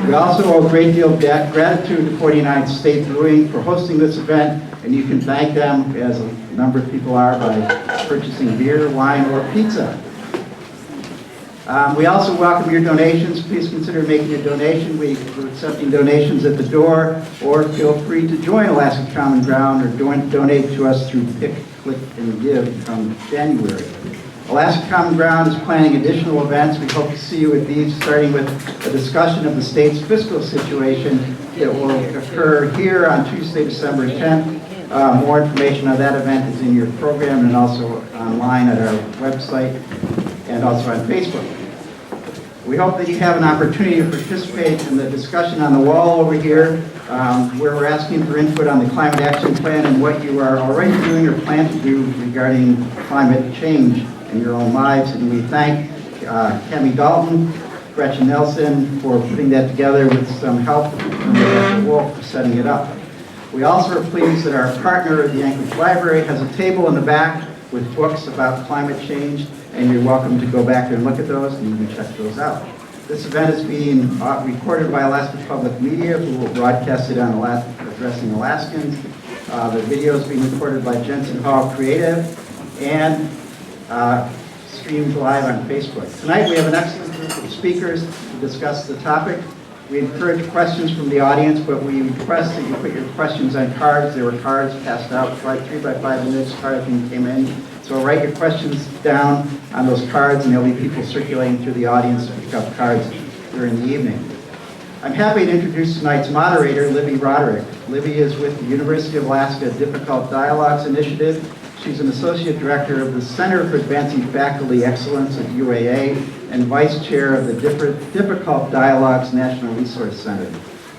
We also owe a great deal of gratitude to 49th State Brewing for hosting this event, and you can thank them, as a number of people are, by purchasing beer, wine, or pizza. We also welcome your donations. Please consider making a donation. We're accepting donations at the door, or feel free to join Alaska Common Ground or donate to us through Pick, Click, and Give from January. Alaska Common Ground is planning additional events. We hope to see you at these, starting with a discussion of the state's fiscal situation that will occur here on Tuesday, December 10th. More information on that event is in your program and also online at our website and also on Facebook. We hope that you have an opportunity to participate in the discussion on the wall over here, where we're asking for input on the Climate Action Plan and what you are already doing or plan to do regarding climate change in your own lives. And we thank Cammie Dalton, Gretchen Nelson for putting that together with some help from Rebecca Wolf for setting it up. We also are pleased that our partner, the Anchorage Library, has a table in the back with books about climate change, and you're welcome to go back and look at those, and you can check those out. This event is being recorded by Alaska Public Media, who will broadcast it on Addressing Alaskans. The video is being recorded by Jensen Hall Creative and streamed live on Facebook. Tonight we have an excellent group of speakers to discuss the topic. We encourage questions from the audience, but we request that you put your questions on cards. There were cards passed out, 3 by 5 minutes cards when you came in. So write your questions down on those cards, and there'll be people circulating through the audience to pick up cards during the evening. I'm happy to introduce tonight's moderator, Libby Roderick. Libby is with the University of Alaska Difficult Dialogues Initiative. She's an associate director of the Center for Advancing Faculty Excellence at UAA and vice chair of the Difficult Dialogues National Resource Center.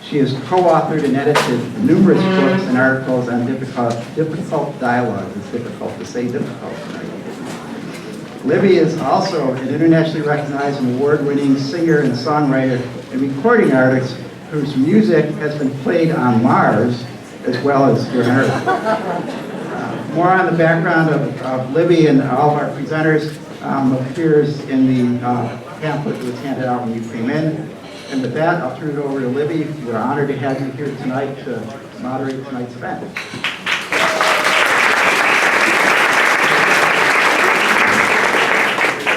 She has co-authored and edited numerous books and articles on difficult dialogue. It's difficult to say difficult. Libby is also an internationally recognized and award-winning singer and songwriter and recording artist whose music has been played on Mars as well as here on Earth. More on the background of Libby and all of our presenters appears in the pamphlet that was handed out when you came in. And with that, I'll turn it over to Libby. We're honored to have you here tonight to moderate tonight's event.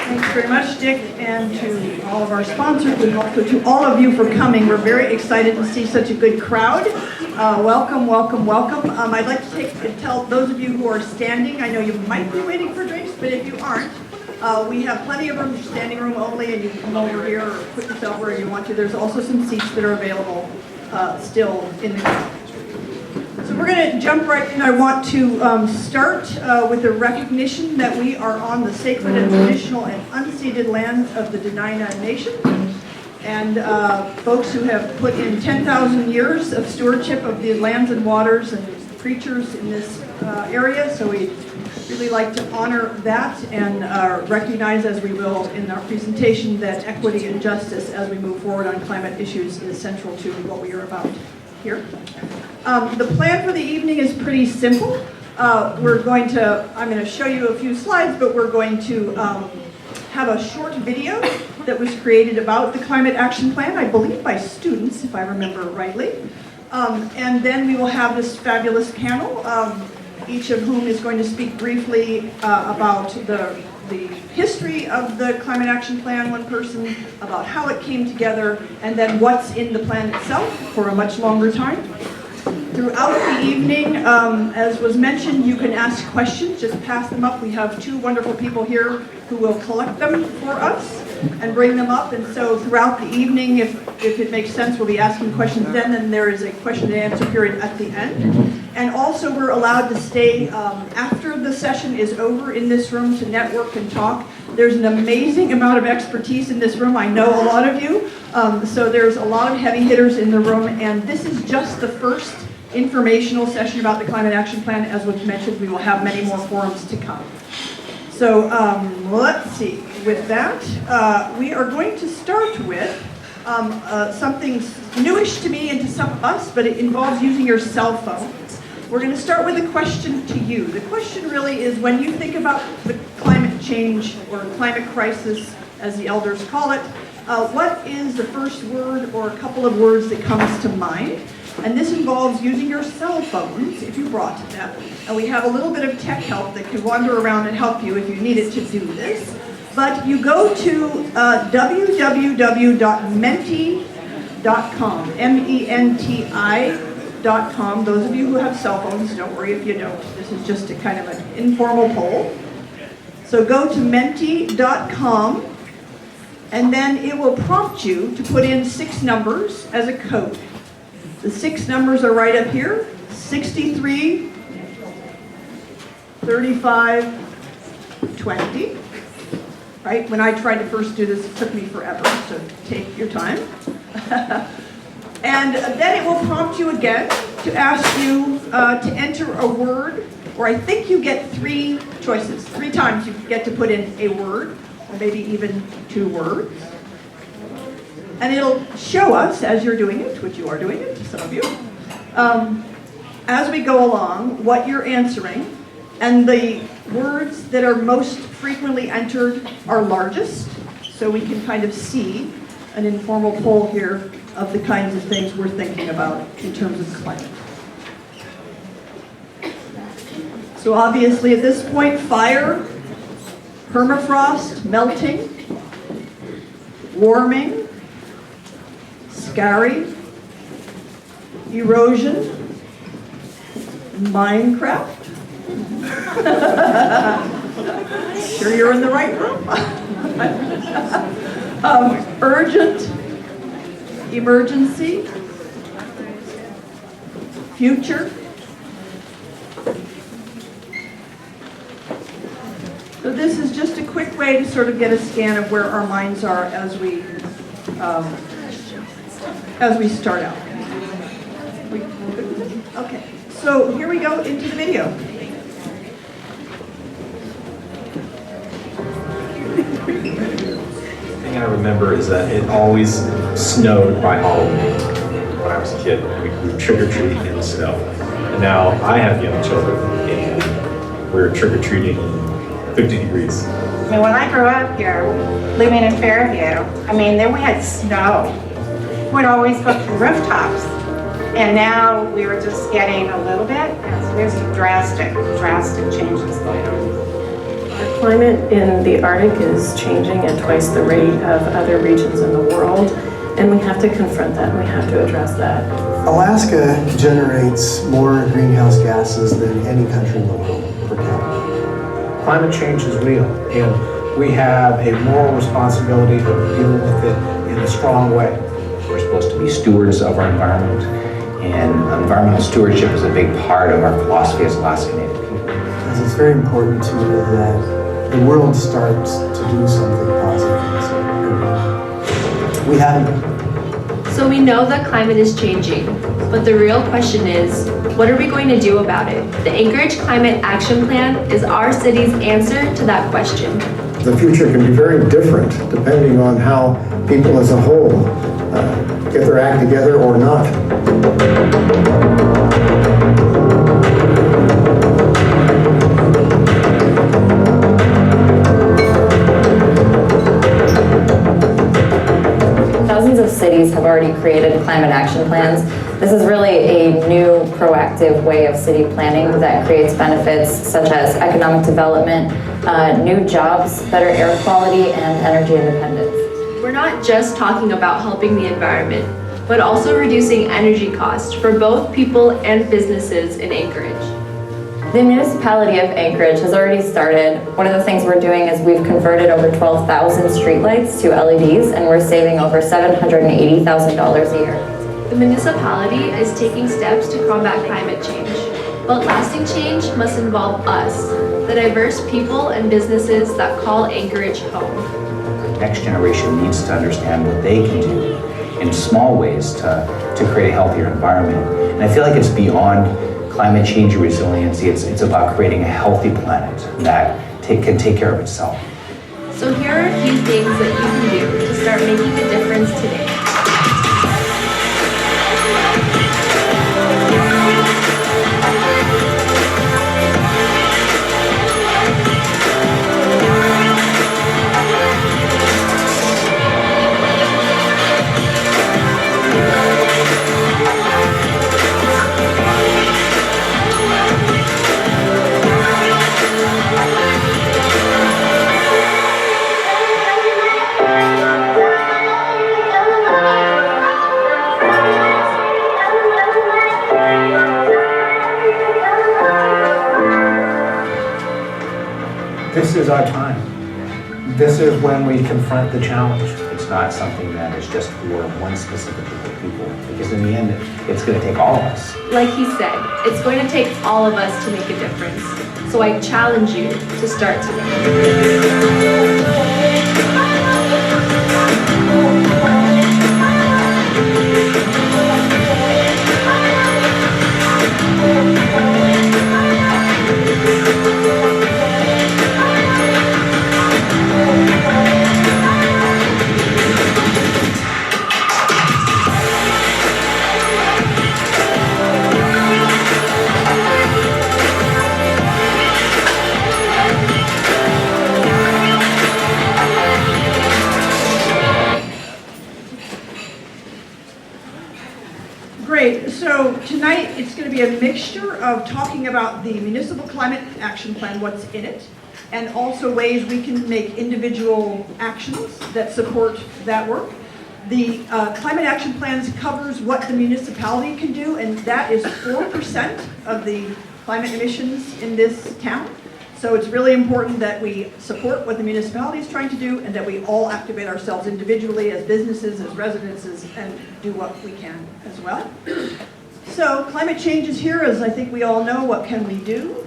Thanks very much, Dick, and to all of our sponsors, and also to all of you for coming. We're very excited to see such a good crowd. Welcome, welcome, welcome. I'd like to tell those of you who are standing, I know you might be waiting for drinks, but if you aren't, we have plenty of room, standing room only, and you can come over here or put yourself where you want to. There's also some seats that are available still in the crowd. So we're going to jump right in. I want to start with the recognition that we are on the sacred and traditional and unceded lands of the Dena'ina Nation. And folks who have put in 10,000 years of stewardship of the lands and waters and creatures in this area. So we really like to honor that and recognize, as we will in our presentation, that equity and justice as we move forward on climate issues is central to what we are about here. The plan for the evening is pretty simple. I'm going to show you a few slides, but we're going to have a short video that was created about the Climate Action Plan, I believe by students, if I remember rightly. And then we will have this fabulous panel, each of whom is going to speak briefly about the history of the Climate Action Plan, one person, about how it came together, and then what's in the plan itself for a much longer time. Throughout the evening, as was mentioned, you can ask questions, just pass them up. We have two wonderful people here who will collect them for us and bring them up. And so throughout the evening, if it makes sense, we'll be asking questions then, and there is a question and answer period at the end. And also we're allowed to stay after the session is over in this room to network and talk. There's an amazing amount of expertise in this room. I know a lot of you. So there's a lot of heavy hitters in the room, and this is just the first informational session about the Climate Action Plan. As was mentioned, we will have many more forums to come. So let's see. With that, we are going to start with something newish to me and to some of us, but it involves using your cell phone. We're going to start with a question to you. The question really is, when you think about the climate change or climate crisis, as the elders call it, what is the first word or a couple of words that comes to mind? And this involves using your cell phones, if you brought them. And we have a little bit of tech help that can wander around and help you if you needed to do this. But you go to www.menti.com, MENTI.com. Those of you who have cell phones, don't worry if you don't. This is just a kind of an informal poll. So go to menti.com, and then it will prompt you to put in 6 numbers as a code. The 6 numbers are right up here: 63, 35, 20. Right? When I tried to first do this, it took me forever, so take your time. And then it will prompt you again to ask you to enter a word, or I think you get 3 choices. 3 times you get to put in a word, or maybe even 2 words. And it'll show us, as you're doing it, which you are doing it, some of you, as we go along, what you're answering. And the words that are most frequently entered are largest, so we can kind of see an informal poll here of the kinds of things we're thinking about in terms of climate. So obviously at this point, fire, permafrost, melting, warming, scary, erosion, Minecraft. Sure you're in the right room. Urgent, emergency, future. So this is just a quick way to sort of get a scan of where our minds are as we start out. Okay, so here we go into the video. The thing I remember is that it always snowed by Halloween when I was a kid. We would trick-or-treat in the snow. And now I have young children, and we're trick-or-treating 50 degrees. I mean, when I grew up here, living in Fairview, then we had snow. We'd always go to rooftops. And now we were just getting a little bit, and so there's drastic changes going on. Our climate in the Arctic is changing at twice the rate of other regions in the world, and we have to confront that, and we have to address that. Alaska generates more greenhouse gases than any country in the world per capita. Climate change is real, and we have a moral responsibility of dealing with it in a strong way. We're supposed to be stewards of our environment, and environmental stewardship is a big part of our philosophy as Alaska Native people. Because it's very important to me that the world starts to do something positive. We haven't. So we know that climate is changing, but the real question is, what are we going to do about it? The Anchorage Climate Action Plan is our city's answer to that question. The future can be very different depending on how people as a whole get their act together or not. Thousands of cities have already created climate action plans. This is really a new, proactive way of city planning that creates benefits such as economic development, new jobs, better air quality, and energy independence. We're not just talking about helping the environment, but also reducing energy costs for both people and businesses in Anchorage. The municipality of Anchorage has already started. One of the things we're doing is we've converted over 12,000 streetlights to LEDs, and we're saving over $780,000 a year. The municipality is taking steps to combat climate change, but lasting change must involve us, the diverse people and businesses that call Anchorage home. The next generation needs to understand what they can do in small ways to create a healthier environment. And I feel like it's beyond climate change or resiliency. It's about creating a healthy planet that can take care of itself. So here are a few things that you can do to start making a difference today. This is our time. This is when we confront the challenge. It's not something that is just for one specific group of people, because in the end, it's going to take all of us. Like he said, it's going to take all of us to make a difference. So I challenge you to start today. Great, so tonight it's going to be a mixture of talking about the Municipal Climate Action Plan, what's in it, and also ways we can make individual actions that support that work. The Climate Action Plans covers what the municipality can do, and that is 4% of the climate emissions in this town. So it's really important that we support what the municipality is trying to do and that we all activate ourselves individually as businesses, as residences, and do what we can as well. So climate change is here, as I think we all know. What can we do?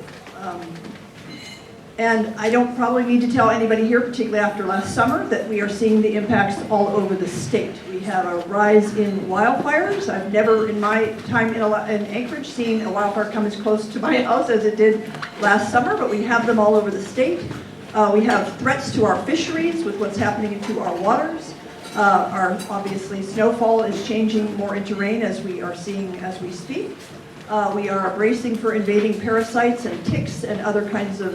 And I don't probably need to tell anybody here, particularly after last summer, that we are seeing the impacts all over the state. We have a rise in wildfires. I've never in my time in Anchorage seen a wildfire come as close to my house as it did last summer, but we have them all over the state. We have threats to our fisheries with what's happening into our waters. Our obviously snowfall is changing more into rain, as we are seeing as we speak. We are bracing for invading parasites and ticks and other kinds of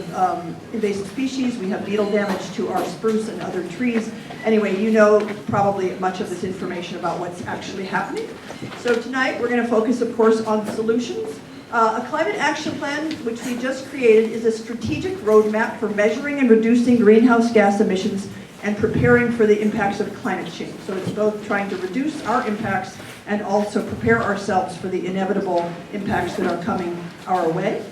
invasive species. We have beetle damage to our spruce and other trees. Anyway, you know probably much of this information about what's actually happening. So tonight we're going to focus, of course, on solutions. A climate action plan, which we just created, is a strategic roadmap for measuring and reducing greenhouse gas emissions and preparing for the impacts of climate change. So it's both trying to reduce our impacts and also prepare ourselves for the inevitable impacts that are coming our way.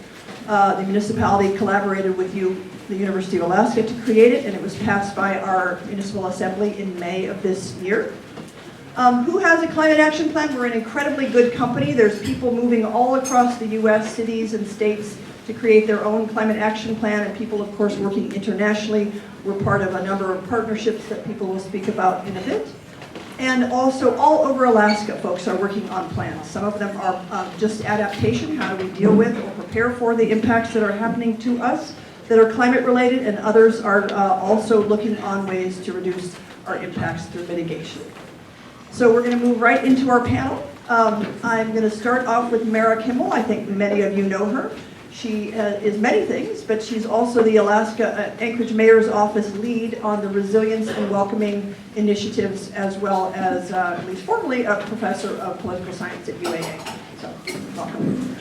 The municipality collaborated with the University of Alaska to create it, and it was passed by our municipal assembly in May of this year. Who has a climate action plan? We're an incredibly good company. There's people moving all across the US, cities and states, to create their own climate action plan, and people, of course, working internationally. We're part of a number of partnerships that people will speak about in a bit. And also all over Alaska, folks are working on plans. Some of them are just adaptation, how do we deal with or prepare for the impacts that are happening to us that are climate related, and others are also looking on ways to reduce our impacts through mitigation. So we're going to move right into our panel. I'm going to start off with Mara Kimmel. I think many of you know her. She is many things, but she's also the Anchorage Mayor's Office lead on the resilience and welcoming initiatives, as well as, at least formally, a professor of political science at UAA. So, welcome.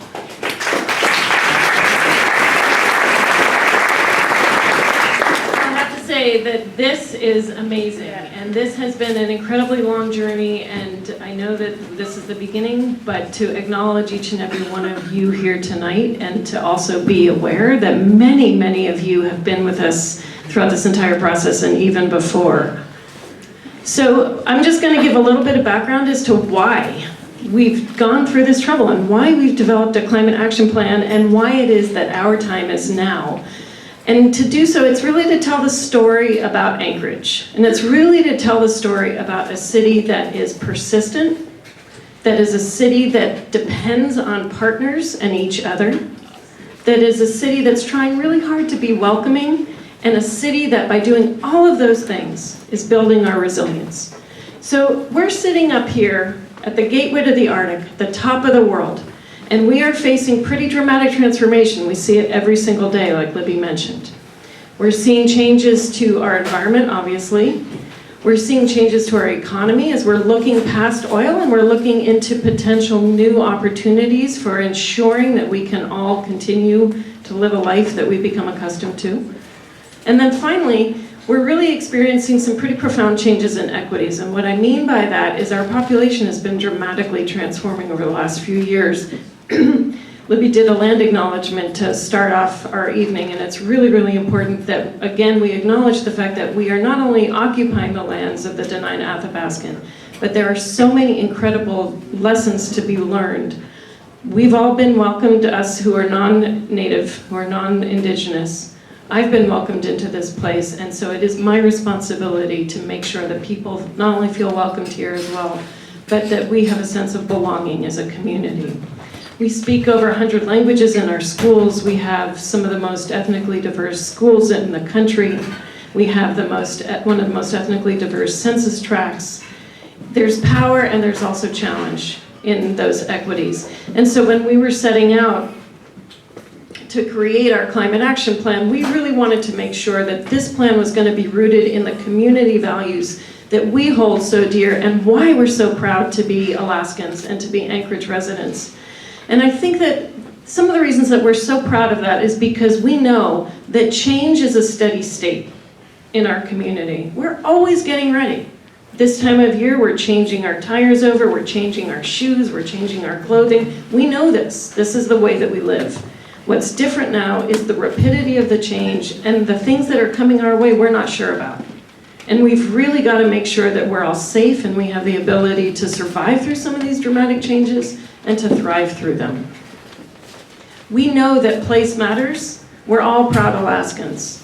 Say that this is amazing, and this has been an incredibly long journey, and I know that this is the beginning, but to acknowledge each and every one of you here tonight, and to also be aware that many, many of you have been with us throughout this entire process and even before. So I'm just going to give a little bit of background as to why we've gone through this trouble and why we've developed a climate action plan and why it is that our time is now. And to do so, it's really to tell the story about Anchorage. And it's really to tell the story about a city that is persistent, that is a city that depends on partners and each other, that is a city that's trying really hard to be welcoming, and a city that by doing all of those things is building our resilience. So we're sitting up here at the gateway to the Arctic, the top of the world. And we are facing pretty dramatic transformation. We see it every single day, like Libby mentioned. We're seeing changes to our environment, obviously. We're seeing changes to our economy as we're looking past oil and we're looking into potential new opportunities for ensuring that we can all continue to live a life that we've become accustomed to. And then finally, we're really experiencing some pretty profound changes in equities. And what I mean by that is our population has been dramatically transforming over the last few years. Libby did a land acknowledgement to start off our evening, and it's really, really important that, again, we acknowledge the fact that we are not only occupying the lands of the Dena'ina Athabascan, but there are so many incredible lessons to be learned. We've all been welcomed, us who are non-native, who are non-indigenous. I've been welcomed into this place, and so it is my responsibility to make sure that people not only feel welcomed here as well, but that we have a sense of belonging as a community. We speak over 100 languages in our schools. We have some of the most ethnically diverse schools in the country. We have one of the most ethnically diverse census tracts. There's power and there's also challenge in those equities. And so when we were setting out to create our climate action plan, we really wanted to make sure that this plan was going to be rooted in the community values that we hold so dear and why we're so proud to be Alaskans and to be Anchorage residents. And I think that some of the reasons that we're so proud of that is because we know that change is a steady state in our community. We're always getting ready. This time of year, we're changing our tires over, we're changing our shoes, we're changing our clothing. We know this. This is the way that we live. What's different now is the rapidity of the change and the things that are coming our way we're not sure about. And we've really got to make sure that we're all safe and we have the ability to survive through some of these dramatic changes and to thrive through them. We know that place matters. We're all proud Alaskans.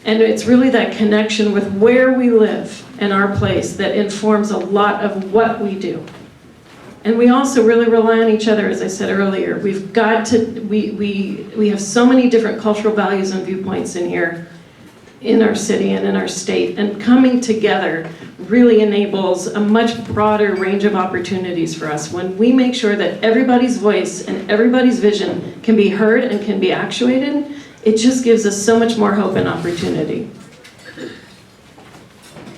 And it's really that connection with where we live and our place that informs a lot of what we do. And we also really rely on each other, as I said earlier. We've got to, we have so many different cultural values and viewpoints in here, in our city and in our state, and coming together really enables a much broader range of opportunities for us. When we make sure that everybody's voice and everybody's vision can be heard and can be actuated, it just gives us so much more hope and opportunity.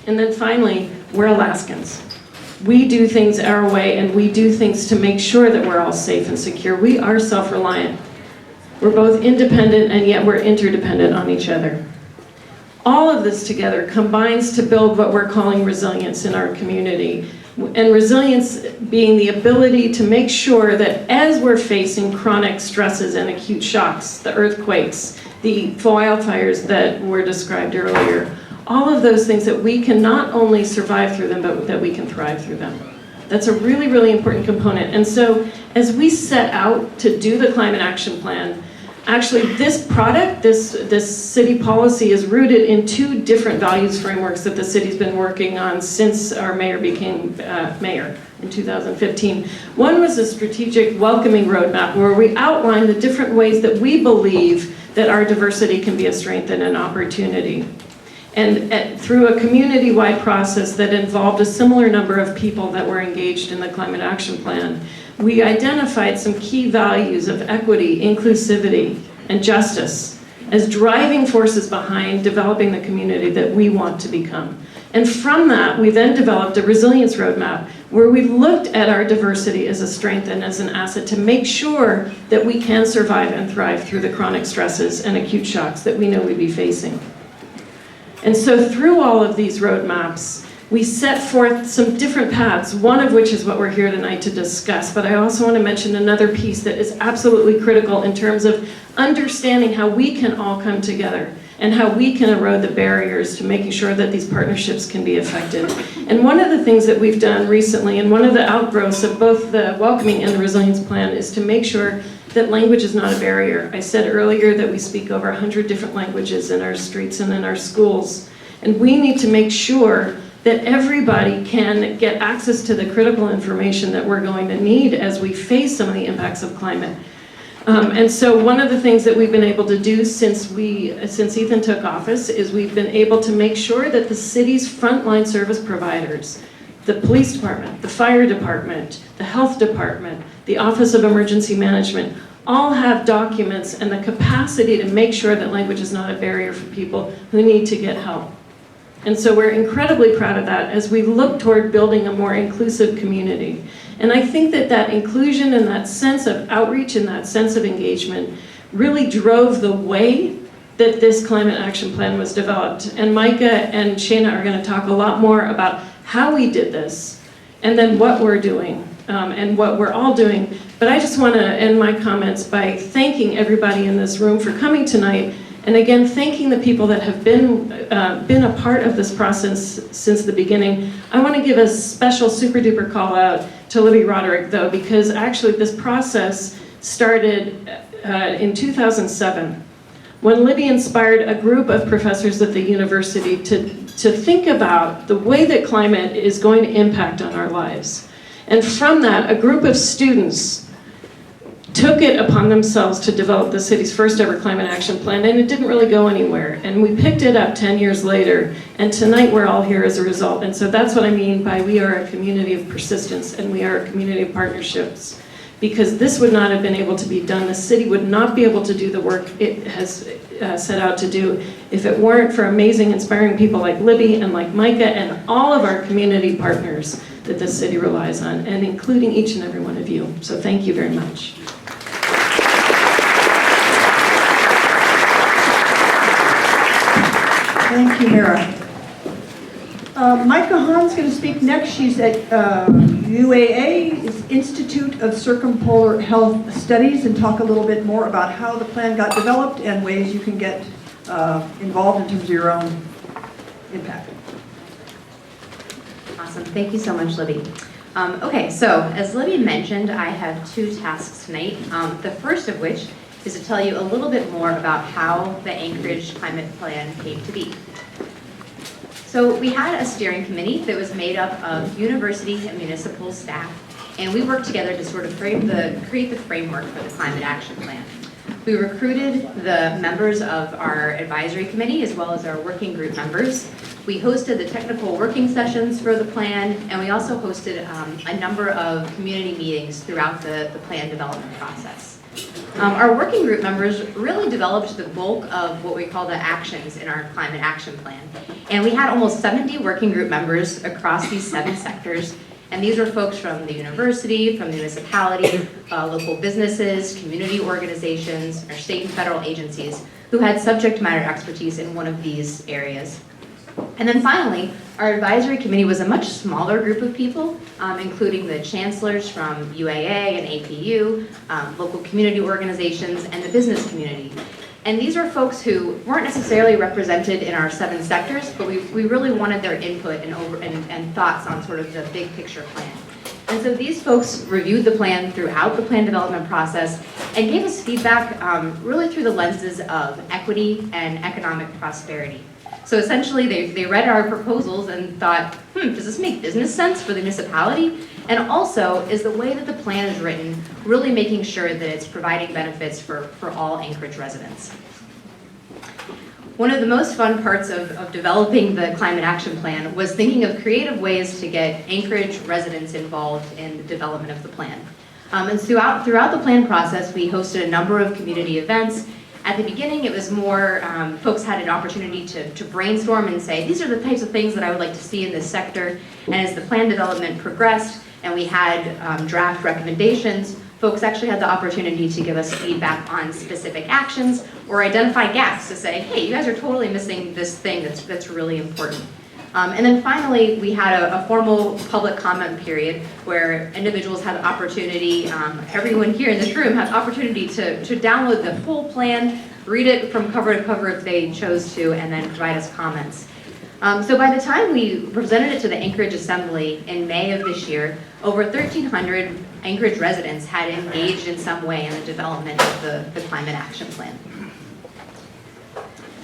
And then finally, we're Alaskans. We do things our way, and we do things to make sure that we're all safe and secure. We are self-reliant. We're both independent, and yet we're interdependent on each other. All of this together combines to build what we're calling resilience in our community. And resilience being the ability to make sure that as we're facing chronic stresses and acute shocks, the earthquakes, the wildfires that were described earlier, all of those things that we can not only survive through them, but that we can thrive through them. That's a really, really important component. And so as we set out to do the climate action plan, actually this product, this city policy is rooted in two different values frameworks that the city's been working on since our mayor became mayor in 2015. One was a strategic welcoming roadmap where we outline the different ways that we believe that our diversity can be a strength and an opportunity. And through a community-wide process that involved a similar number of people that were engaged in the climate action plan, we identified some key values of equity, inclusivity, and justice as driving forces behind developing the community that we want to become. And from that, we then developed a resilience roadmap where we looked at our diversity as a strength and as an asset to make sure that we can survive and thrive through the chronic stresses and acute shocks that we know we'd be facing. And so through all of these roadmaps, we set forth some different paths, one of which is what we're here tonight to discuss. But I also want to mention another piece that is absolutely critical in terms of understanding how we can all come together and how we can erode the barriers to making sure that these partnerships can be effective. And one of the things that we've done recently, and one of the outgrowths of both the welcoming and the resilience plan, is to make sure that language is not a barrier. I said earlier that we speak over 100 different languages in our streets and in our schools. And we need to make sure that everybody can get access to the critical information that we're going to need as we face some of the impacts of climate. And so one of the things that we've been able to do since Ethan took office is we've been able to make sure that the city's frontline service providers, the police department, the fire department, the health department, the Office of Emergency Management, all have documents and the capacity to make sure that language is not a barrier for people who need to get help. And so we're incredibly proud of that as we look toward building a more inclusive community. And I think that that inclusion and that sense of outreach and that sense of engagement really drove the way that this climate action plan was developed. And Micah and Shayna are going to talk a lot more about how we did this and then what we're doing and what we're all doing. But I just want to end my comments by thanking everybody in this room for coming tonight. And again, thanking the people that have been a part of this process since the beginning. I want to give a special super duper call out to Libby Roderick though, because actually this process started in 2007 when Libby inspired a group of professors at the university to think about the way that climate is going to impact on our lives. And from that, a group of students took it upon themselves to develop the city's first ever climate action plan, and it didn't really go anywhere. And we picked it up 10 years later, and tonight we're all here as a result. And so that's what I mean by we are a community of persistence, and we are a community of partnerships. Because this would not have been able to be done. The city would not be able to do the work it has set out to do if it weren't for amazing, inspiring people like Libby and like Micah and all of our community partners that this city relies on, and including each and every one of you. So thank you very much. Thank you, Mara. Micah Hahn's going to speak next. She's at UAA, it's Institute of Circumpolar Health Studies, and talk a little bit more about how the plan got developed and ways you can get involved in terms of your own impact. Awesome. Thank you so much, Libby. Okay, so as Libby mentioned, I have two tasks tonight. The first of which is to tell you a little bit more about how the Anchorage Climate Plan came to be. So we had a steering committee that was made up of university and municipal staff, and we worked together to sort of create the framework for the Climate Action Plan. We recruited the members of our advisory committee as well as our working group members. We hosted the technical working sessions for the plan, and we also hosted a number of community meetings throughout the plan development process. Our working group members really developed the bulk of what we call the actions in our climate action plan. And we had almost 70 working group members across these 7 sectors. And these were folks from the university, from the municipality, local businesses, community organizations, our state and federal agencies who had subject matter expertise in one of these areas. And then finally, our advisory committee was a much smaller group of people, including the chancellors from UAA and APU, local community organizations, and the business community. And these were folks who weren't necessarily represented in our 7 sectors, but we really wanted their input and thoughts on sort of the big picture plan. And so these folks reviewed the plan throughout the plan development process and gave us feedback really through the lenses of equity and economic prosperity. So essentially, they read our proposals and thought, does this make business sense for the municipality? And also, is the way that the plan is written really making sure that it's providing benefits for all Anchorage residents? One of the most fun parts of developing the Climate Action Plan was thinking of creative ways to get Anchorage residents involved in the development of the plan. And throughout the plan process, we hosted a number of community events. At the beginning, it was more, folks had an opportunity to brainstorm and say, these are the types of things that I would like to see in this sector. And as the plan development progressed and we had draft recommendations, folks actually had the opportunity to give us feedback on specific actions or identify gaps to say, hey, you guys are totally missing this thing that's really important. And then finally, we had a formal public comment period where individuals had the opportunity, everyone here in this room had the opportunity to download the full plan, read it from cover to cover if they chose to, and then provide us comments. So by the time we presented it to the Anchorage Assembly in May of this year, over 1,300 Anchorage residents had engaged in some way in the development of the Climate Action Plan.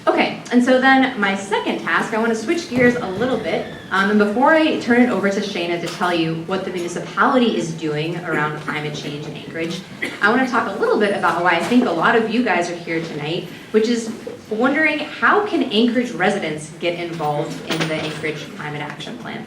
Okay, and so then my second task, I want to switch gears a little bit. And before I turn it over to Shayna to tell you what the municipality is doing around climate change in Anchorage, I want to talk a little bit about why I think a lot of you guys are here tonight, which is wondering how can Anchorage residents get involved in the Anchorage Climate Action Plan?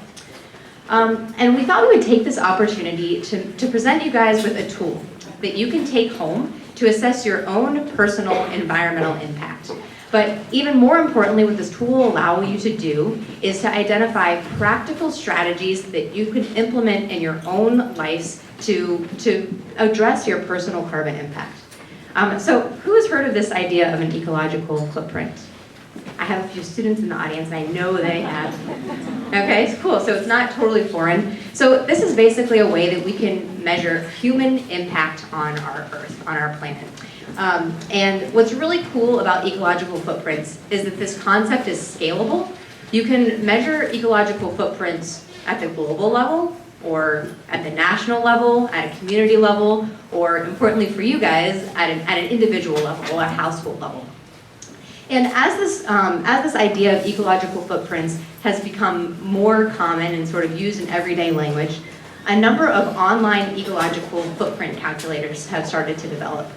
And we thought we would take this opportunity to present you guys with a tool that you can take home to assess your own personal environmental impact. But even more importantly, what this tool will allow you to do is to identify practical strategies that you can implement in your own lives to address your personal carbon impact. So who has heard of this idea of an ecological footprint? I have a few students in the audience, and I know they have. Okay, cool, so it's not totally foreign. So this is basically a way that we can measure human impact on our Earth, on our planet. And what's really cool about ecological footprints is that this concept is scalable. You can measure ecological footprints at the global level, or at the national level, at a community level, or importantly for you guys, at an individual level, or a household level. And as this idea of ecological footprints has become more common and sort of used in everyday language, a number of online ecological footprint calculators have started to develop.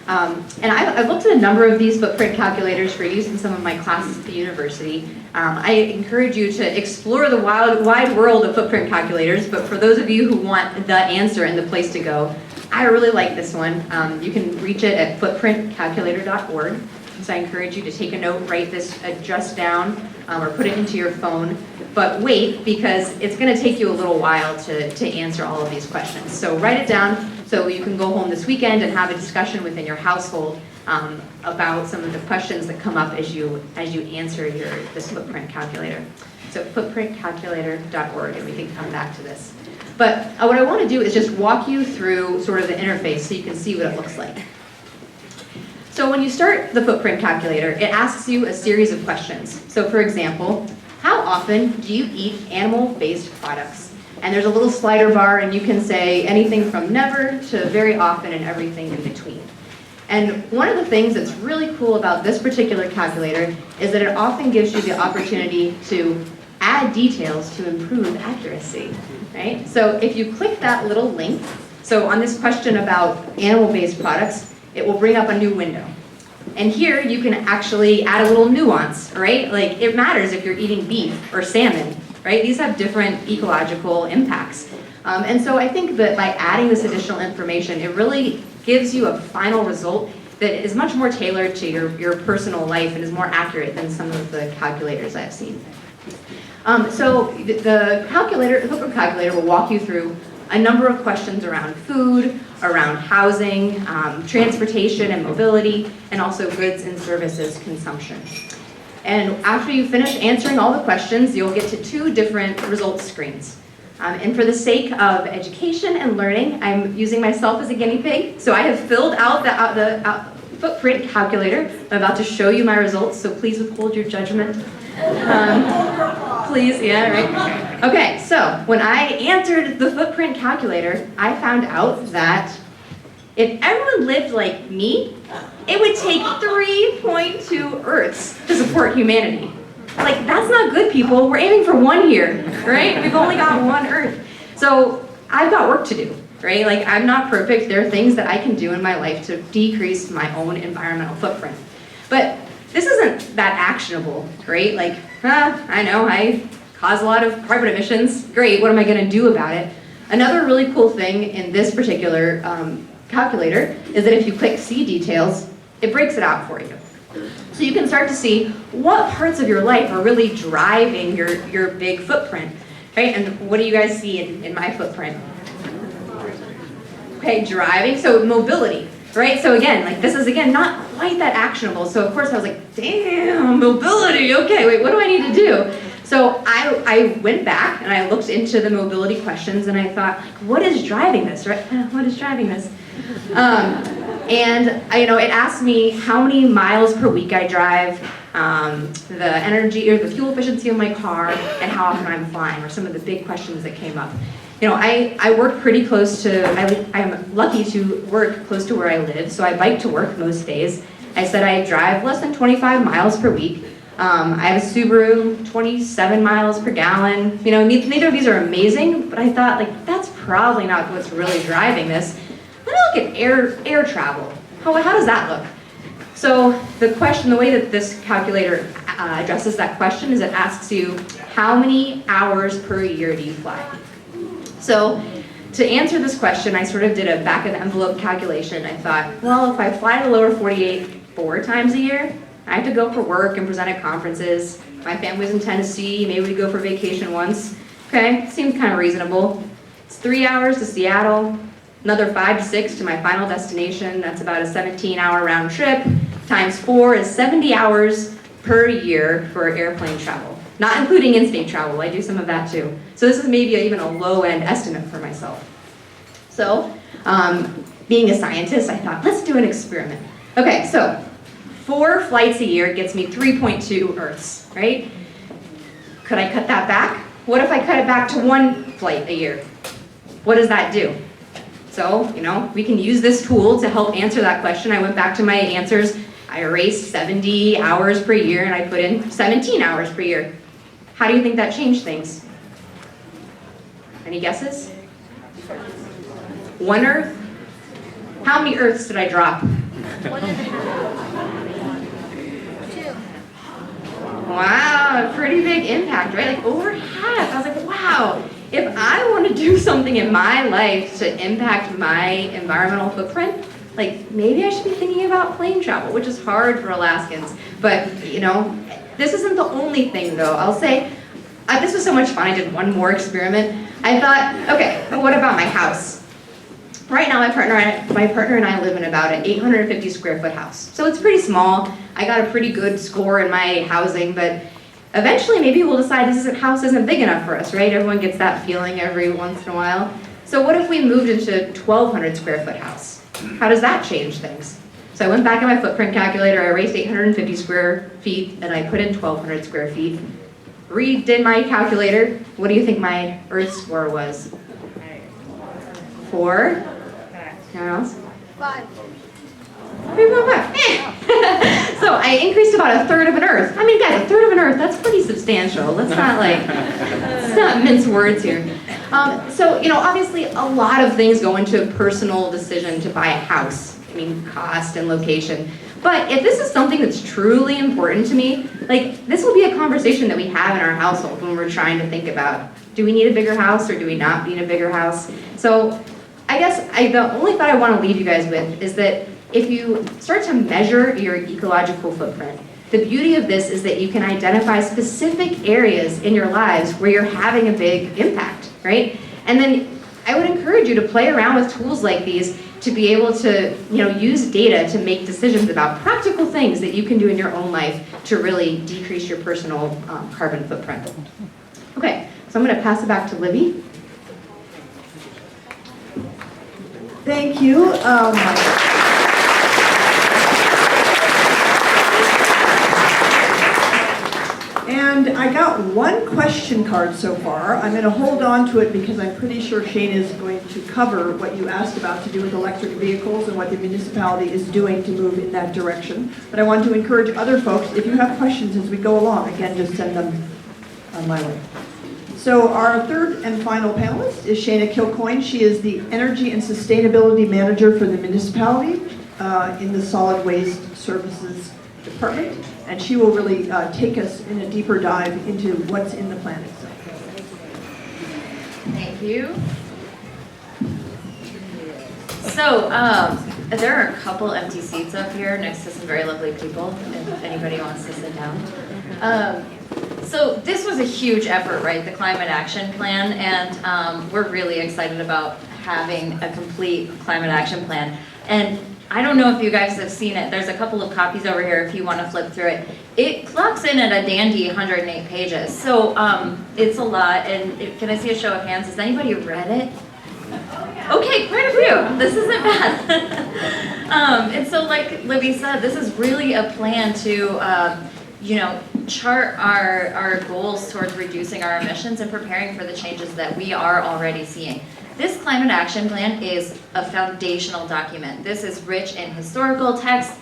And I've looked at a number of these footprint calculators for use in some of my classes at the university. I encourage you to explore the wide world of footprint calculators, but for those of you who want the answer and the place to go, I really like this one. You can reach it at footprintcalculator.org. So I encourage you to take a note, write this just down, or put it into your phone. But wait, because it's going to take you a little while to answer all of these questions. So write it down so you can go home this weekend and have a discussion within your household about some of the questions that come up as you answer this footprint calculator. So footprintcalculator.org, and we can come back to this. But what I want to do is just walk you through sort of the interface so you can see what it looks like. So when you start the footprint calculator, it asks you a series of questions. So for example, how often do you eat animal-based products? And there's a little slider bar, and you can say anything from never to very often and everything in between. And one of the things that's really cool about this particular calculator is that it often gives you the opportunity to add details to improve accuracy, right? So if you click that little link, so on this question about animal-based products, it will bring up a new window. And here you can actually add a little nuance, right? Like it matters if you're eating beef or salmon, right? These have different ecological impacts. And so I think that by adding this additional information, it really gives you a final result that is much more tailored to your personal life and is more accurate than some of the calculators I've seen. So the footprint calculator will walk you through a number of questions around food, around housing, transportation and mobility, and also goods and services consumption. And after you finish answering all the questions, you'll get to 2 different results screens. And for the sake of education and learning, I'm using myself as a guinea pig. So I have filled out the footprint calculator. I'm about to show you my results, so please withhold your judgment. Please, yeah, right. Okay, so when I answered the footprint calculator, I found out that if everyone lived like me, it would take 3.2 Earths to support humanity. Like, that's not good, people. We're aiming for 1 here, right? We've only got 1 Earth. So I've got work to do, right? Like, I'm not perfect. There are things that I can do in my life to decrease my own environmental footprint. But this isn't that actionable, right? Like, I know I cause a lot of carbon emissions. Great, what am I going to do about it? Another really cool thing in this particular calculator is that if you click See Details, it breaks it out for you. So you can start to see what parts of your life are really driving your big footprint, right? And what do you guys see in my footprint? Okay, driving, so mobility, right? So again, like this is again not quite that actionable. So of course I was like, damn, mobility, okay, wait, what do I need to do? So I went back and I looked into the mobility questions and I thought, like, what is driving this, right? What is driving this? And it asked me how many miles per week I drive, the energy or the fuel efficiency of my car, and how often I'm flying, or some of the big questions that came up. I work pretty close to, I'm lucky to work close to where I live, so I bike to work most days. I said I drive less than 25 miles per week. I have a Subaru, 27 miles per gallon. Neither of these are amazing, but I thought, like, that's probably not what's really driving this. Let me look at air travel. How does that look? So the way that this calculator addresses that question is it asks you, how many hours per year do you fly? So to answer this question, I sort of did a back of the envelope calculation. I thought, well, if I fly the lower 48 4 times a year, I have to go for work and present at conferences. My family's in Tennessee, maybe we go for vacation once. Okay, seems kind of reasonable. It's 3 hours to Seattle, another 5 to 6 to my final destination. That's about a 17-hour round trip. Times 4 is 70 hours per year for airplane travel, not including in-state travel. I do some of that too. So this is maybe even a low-end estimate for myself. So, being a scientist, I thought, let's do an experiment. Okay, so 4 flights a year gets me 3.2 Earths, right? Could I cut that back? What if I cut it back to 1 flight a year? What does that do? So, we can use this tool to help answer that question. I went back to my answers. I erased 70 hours per year and I put in 17 hours per year. How do you think that changed things? Any guesses? 1 Earth? How many Earths did I drop? 2. Wow, a pretty big impact, right? Like over half. I was like, wow, if I want to do something in my life to impact my environmental footprint, like maybe I should be thinking about plane travel, which is hard for Alaskans. But, this isn't the only thing though. I'll say, this was so much fun. I did one more experiment. I thought, okay, but what about my house? Right now, my partner and I live in about an 850 square foot house. So it's pretty small. I got a pretty good score in my housing, but eventually maybe we'll decide this house isn't big enough for us, right? Everyone gets that feeling every once in a while. So what if we moved into a 1,200 square foot house? How does that change things? So I went back in my footprint calculator, I erased 850 square feet, and I put in 1,200 square feet. Redid my calculator. What do you think my Earth score was? 4? Anyone else? 5. 3.5. So I increased about 1/3 of an Earth. I mean, guys, 1/3 of an Earth, that's pretty substantial. Let's not mince words here. So, obviously a lot of things go into a personal decision to buy a house. I mean, cost and location. But if this is something that's truly important to me, this will be a conversation that we have in our household when we're trying to think about, do we need a bigger house or do we not need a bigger house? So I guess the only thought I want to leave you guys with is that if you start to measure your ecological footprint, the beauty of this is that you can identify specific areas in your lives where you're having a big impact, right? And then I would encourage you to play around with tools like these to be able to, use data to make decisions about practical things that you can do in your own life to really decrease your personal carbon footprint. Okay, so I'm going to pass it back to Libby. Thank you. And I got one question card so far. I'm going to hold on to it because I'm pretty sure Shane is going to cover what you asked about to do with electric vehicles and what the municipality is doing to move in that direction. But I want to encourage other folks, if you have questions as we go along, again, just send them on my way. So our third and final panelist is Shana Kilcoyne. She is the Energy and Sustainability Manager for the municipality in the Solid Waste Services Department. And she will really take us in a deeper dive into what's in the plan itself. Thank you. So there are a couple empty seats up here next to some very lovely people, if anybody wants to sit down. So this was a huge effort, right, the Climate Action Plan, and we're really excited about having a complete Climate Action Plan. And I don't know if you guys have seen it. There's a couple of copies over here if you want to flip through it. It clocks in at a dandy 108 pages. So it's a lot. And can I see a show of hands? Has anybody read it? Okay, quite a few. This isn't bad. And so like Libby said, this is really a plan to chart our goals towards reducing our emissions and preparing for the changes that we are already seeing. This Climate Action Plan is a foundational document. This is rich in historical text.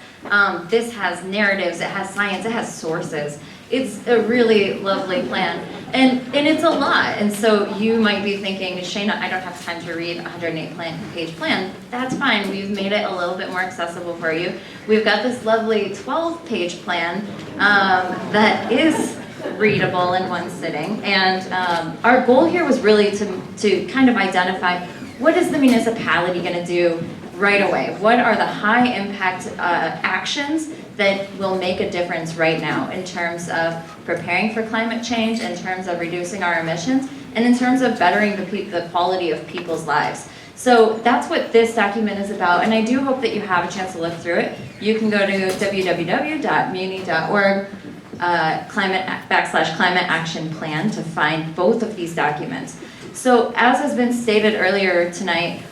This has narratives, it has science, it has sources. It's a really lovely plan. And it's a lot. And so you might be thinking, Shana, I don't have time to read a 108-page plan. That's fine. We've made it a little bit more accessible for you. We've got this lovely 12-page plan that is readable in one sitting. And our goal here was really to kind of identify what is the municipality going to do right away? What are the high impact actions that will make a difference right now in terms of preparing for climate change, in terms of reducing our emissions, and in terms of bettering the quality of people's lives. So that's what this document is about, and I do hope that you have a chance to look through it. You can go to www.muni.org, climate action plan to find both of these documents. So as has been stated earlier tonight,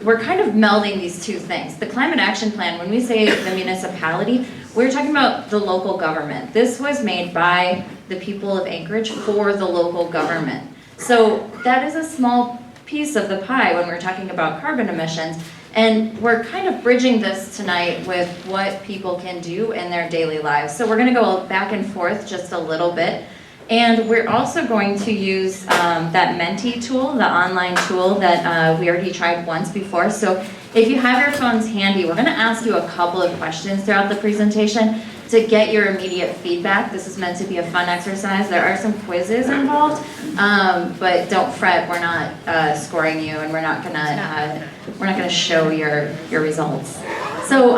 we're kind of melding these two things. The climate action plan, when we say the municipality, we're talking about the local government. This was made by the people of Anchorage for the local government. So that is a small piece of the pie when we're talking about carbon emissions. And we're kind of bridging this tonight with what people can do in their daily lives. So we're gonna go back and forth just a little bit. And we're also going to use that Menti tool, the online tool that we already tried once before. So if you have your phones handy, we're gonna ask you a couple of questions throughout the presentation to get your immediate feedback. This is meant to be a fun exercise. There are some quizzes involved, but don't fret, we're not scoring you, and we're not gonna show your results. So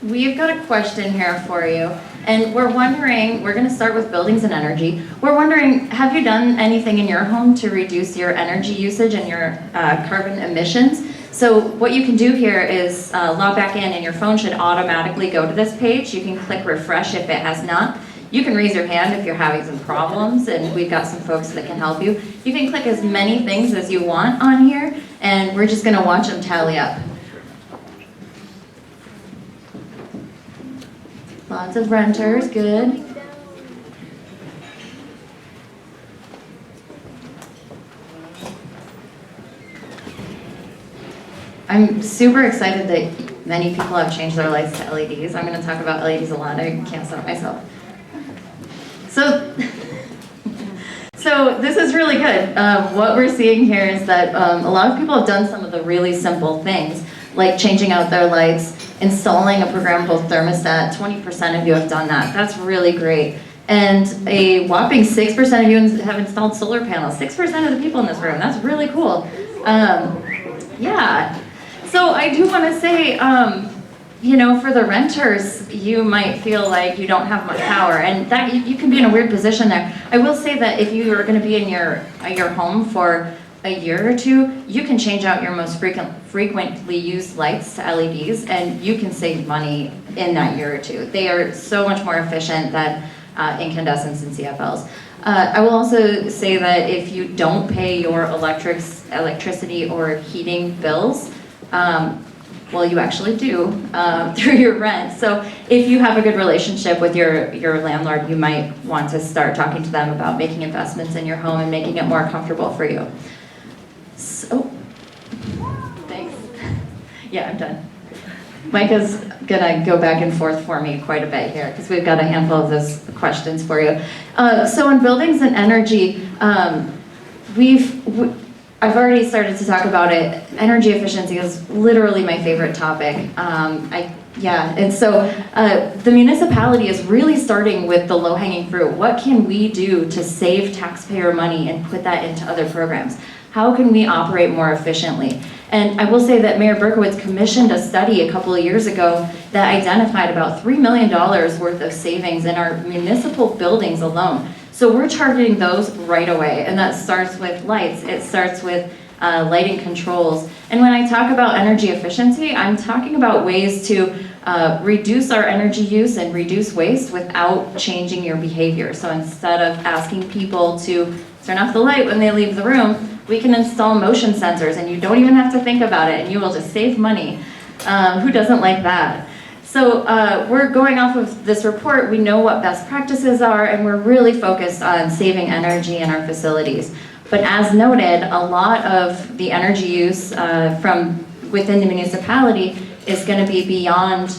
we've got a question here for you. And we're wondering, we're gonna start with buildings and energy. We're wondering, have you done anything in your home to reduce your energy usage and your carbon emissions? So what you can do here is log back in, and your phone should automatically go to this page. You can click refresh if it has not. You can raise your hand if you're having some problems, and we've got some folks that can help you. You can click as many things as you want on here, and we're just gonna watch them tally up. Lots of renters, good. I'm super excited that many people have changed their lights to LEDs. I'm going to talk about LEDs a lot. I can't stop myself. So this is really good. What we're seeing here is that a lot of people have done some of the really simple things, like changing out their lights, installing a programmable thermostat. 20% of you have done that. That's really great. And a whopping 6% of you have installed solar panels. 6% of the people in this room. That's really cool. Yeah. So I do want to say, you know, for the renters, you might feel like you don't have much power, and that you can be in a weird position there. I will say that if you are going to be in your home for a year or two, you can change out your most frequently used lights to LEDs, and you can save money in that year or two. They are so much more efficient than incandescents and CFLs. I will also say that if you don't pay your electricity or heating bills, well, you actually do through your rent. So if you have a good relationship with your landlord, you might want to start talking to them about making investments in your home and making it more comfortable for you. So, thanks. Yeah, I'm done. Micah's gonna go back and forth for me quite a bit here because we've got a handful of those questions for you. So in buildings and energy, I've already started to talk about it. Energy efficiency is literally my favorite topic. And so the municipality is really starting with the low-hanging fruit. What can we do to save taxpayer money and put that into other programs? How can we operate more efficiently? And I will say that Mayor Berkowitz commissioned a study a couple of years ago that identified about $3 million worth of savings in our municipal buildings alone. So we're targeting those right away, and that starts with lights. It starts with lighting controls. And when I talk about energy efficiency, I'm talking about ways to reduce our energy use and reduce waste without changing your behavior. So instead of asking people to turn off the light when they leave the room, we can install motion sensors, and you don't even have to think about it, and you will just save money. Who doesn't like that? So we're going off of this report. We know what best practices are, and we're really focused on saving energy in our facilities. But as noted, a lot of the energy use from within the municipality is going to be beyond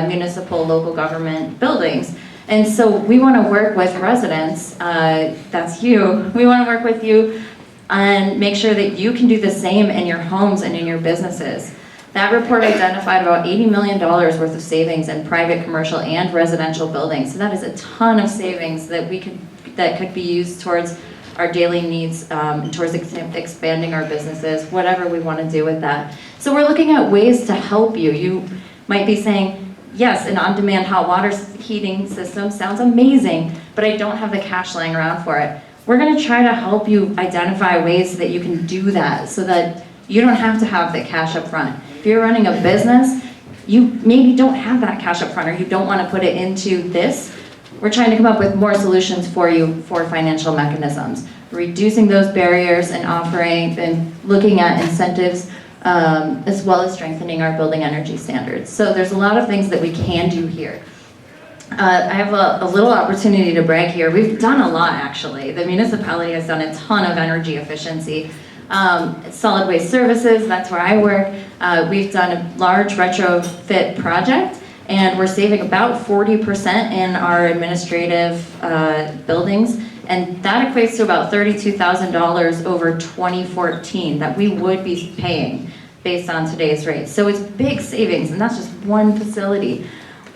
municipal local government buildings. And so we want to work with residents, that's you, we want to work with you and make sure that you can do the same in your homes and in your businesses. That report identified about $80 million worth of savings in private, commercial, and residential buildings. So that is a ton of savings that could be used towards our daily needs, towards expanding our businesses, whatever we want to do with that. So we're looking at ways to help you. You might be saying, yes, an on-demand hot water heating system sounds amazing, but I don't have the cash laying around for it. We're going to try to help you identify ways that you can do that so that you don't have to have the cash up front. If you're running a business, you maybe don't have that cash up front or you don't want to put it into this, we're trying to come up with more solutions for you for financial mechanisms, reducing those barriers and offering and looking at incentives, as well as strengthening our building energy standards. So there's a lot of things that we can do here. I have a little opportunity to brag here. We've done a lot, actually. The municipality has done a ton of energy efficiency. Solid waste services, that's where I work. We've done a large retrofit project, and we're saving about 40% in our administrative buildings, and that equates to about $32,000 over 2014 that we would be paying based on today's rates. So it's big savings, and that's just one facility.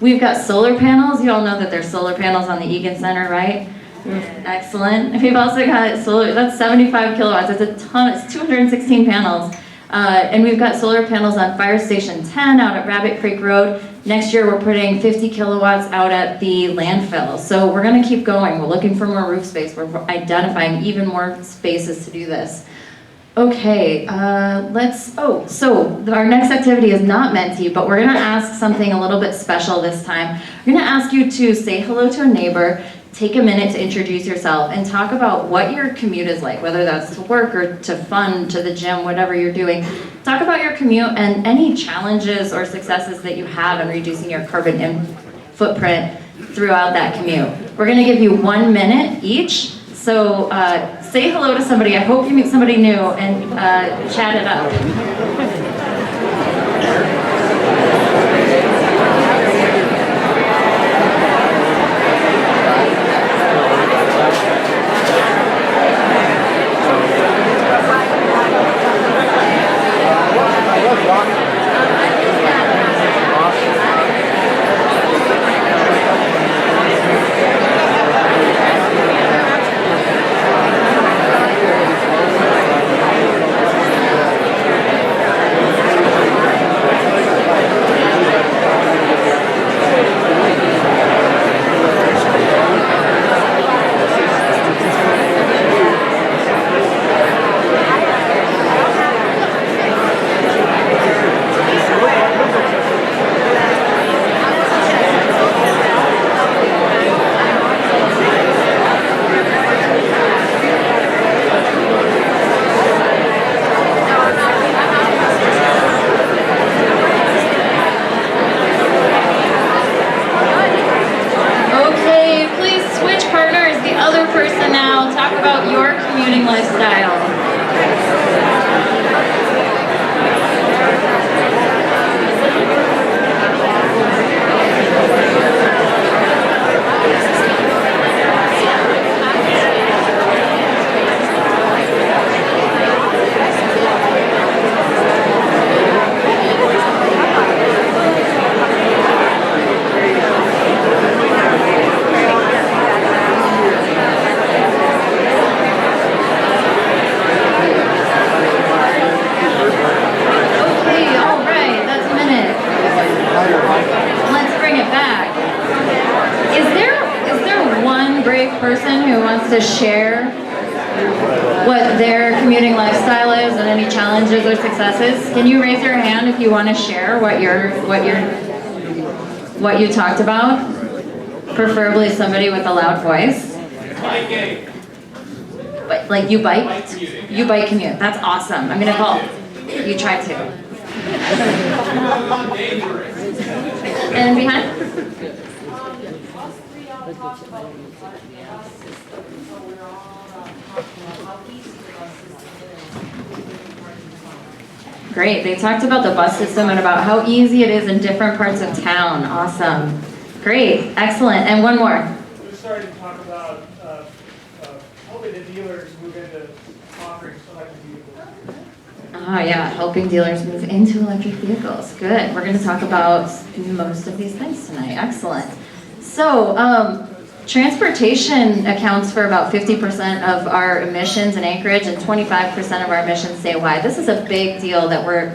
We've got solar panels. You all know that there's solar panels on the Egan Center, right? Excellent. We've also got solar, that's 75 kilowatts. That's a ton, it's 216 panels. And we've got solar panels on Fire Station 10 out at Rabbit Creek Road. Next year, we're putting 50 kilowatts out at the landfill. So we're gonna keep going. We're looking for more roof space. We're identifying even more spaces to do this. Okay, so our next activity is not Menti, but we're gonna ask something a little bit special this time. We're gonna ask you to say hello to a neighbor, take a minute to introduce yourself, and talk about what your commute is like, whether that's to work or to fun, to the gym, whatever you're doing. Talk about your commute and any challenges or successes that you have in reducing your carbon footprint throughout that commute. We're gonna give you 1 minute each, so say hello to somebody. I hope you meet somebody new and chat it up. To share what their commuting lifestyle is and any challenges or successes. Can you raise your hand if you want to share what you talked about? Preferably somebody with a loud voice. But like you bike? You bike commute. That's awesome. I'm gonna call. You try to. And behind? Great, they talked about the bus system and about how easy it is in different parts of town. Awesome. Great, excellent. And one more. We're starting to talk about helping the dealers move into offering electric vehicles. Oh yeah, helping dealers move into electric vehicles. Good, we're gonna talk about most of these things tonight. Excellent. So, transportation accounts for about 50% of our emissions in Anchorage and 25% of our emissions statewide. This is a big deal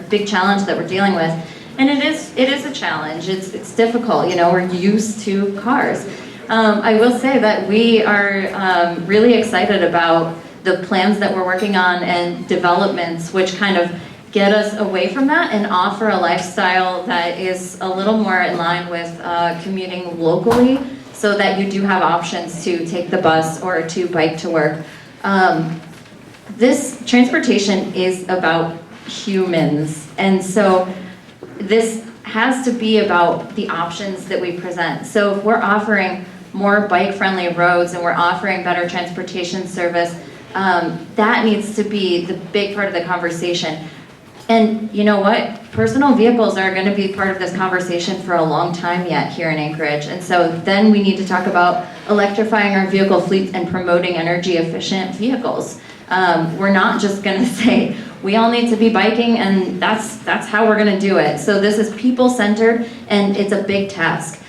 big challenge that we're dealing with. And it is a challenge. It's difficult, you know, we're used to cars. I will say that we are really excited about the plans that we're working on and developments which kind of get us away from that and offer a lifestyle that is a little more in line with commuting locally, so that you do have options to take the bus or to bike to work. This transportation is about humans, and so this has to be about the options that we present. So if we're offering more bike-friendly roads and we're offering better transportation service, that needs to be the big part of the conversation. And you know what? Personal vehicles are going to be part of this conversation for a long time yet here in Anchorage. And so then we need to talk about electrifying our vehicle fleet and promoting energy efficient vehicles. We're not just going to say we all need to be biking and that's how we're going to do it. So this is people centered and it's a big task.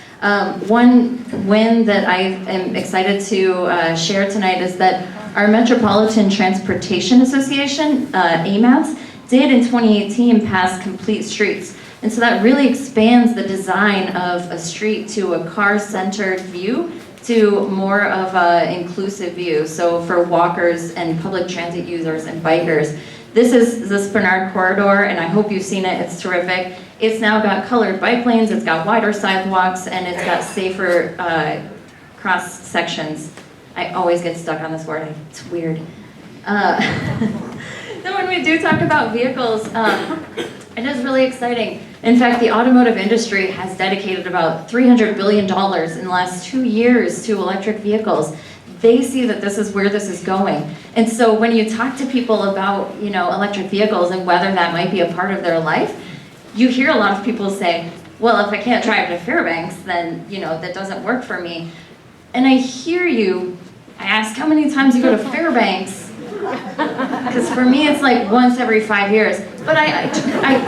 One win that I am excited to share tonight is that our Metropolitan Transportation Association, AMATS, did in 2018 pass Complete Streets. And so that really expands the design of a street to a car-centered view to more of an inclusive view. So for walkers and public transit users and bikers. This is the Spinard Corridor, and I hope you've seen it, it's terrific. It's now got colored bike lanes, it's got wider sidewalks, and it's got safer cross sections. I always get stuck on this word, it's weird. So when we do talk about vehicles, it is really exciting. In fact, the automotive industry has dedicated about $300 billion in the last 2 years to electric vehicles. They see that this is where this is going. And so when you talk to people about, electric vehicles and whether that might be a part of their life, you hear a lot of people say, well, if I can't drive to Fairbanks, then, that doesn't work for me. And I hear you. I ask how many times you go to Fairbanks, because for me it's like once every 5 years. But I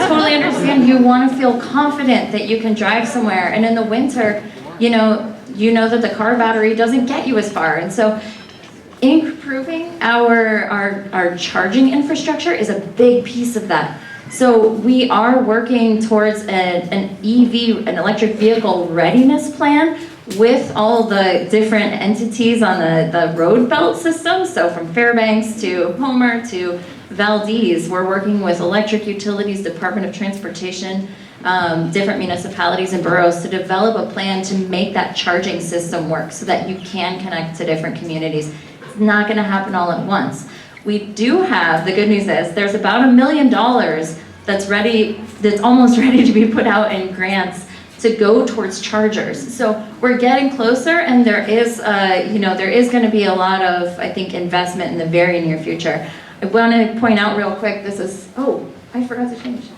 totally understand you want to feel confident that you can drive somewhere. And in the winter, you know that the car battery doesn't get you as far. And so improving our charging infrastructure is a big piece of that. So we are working towards an electric vehicle readiness plan with all the different entities on the road belt system. So from Fairbanks to Homer to Valdez, we're working with electric utilities, Department of Transportation, different municipalities and boroughs to develop a plan to make that charging system work so that you can connect to different communities. It's not going to happen all at once. We do have, the good news is, there's about $1 million that's almost ready to be put out in grants to go towards chargers. So we're getting closer, and there is going to be a lot of, I think, investment in the very near future. I want to point out real quick, this is, I forgot to change.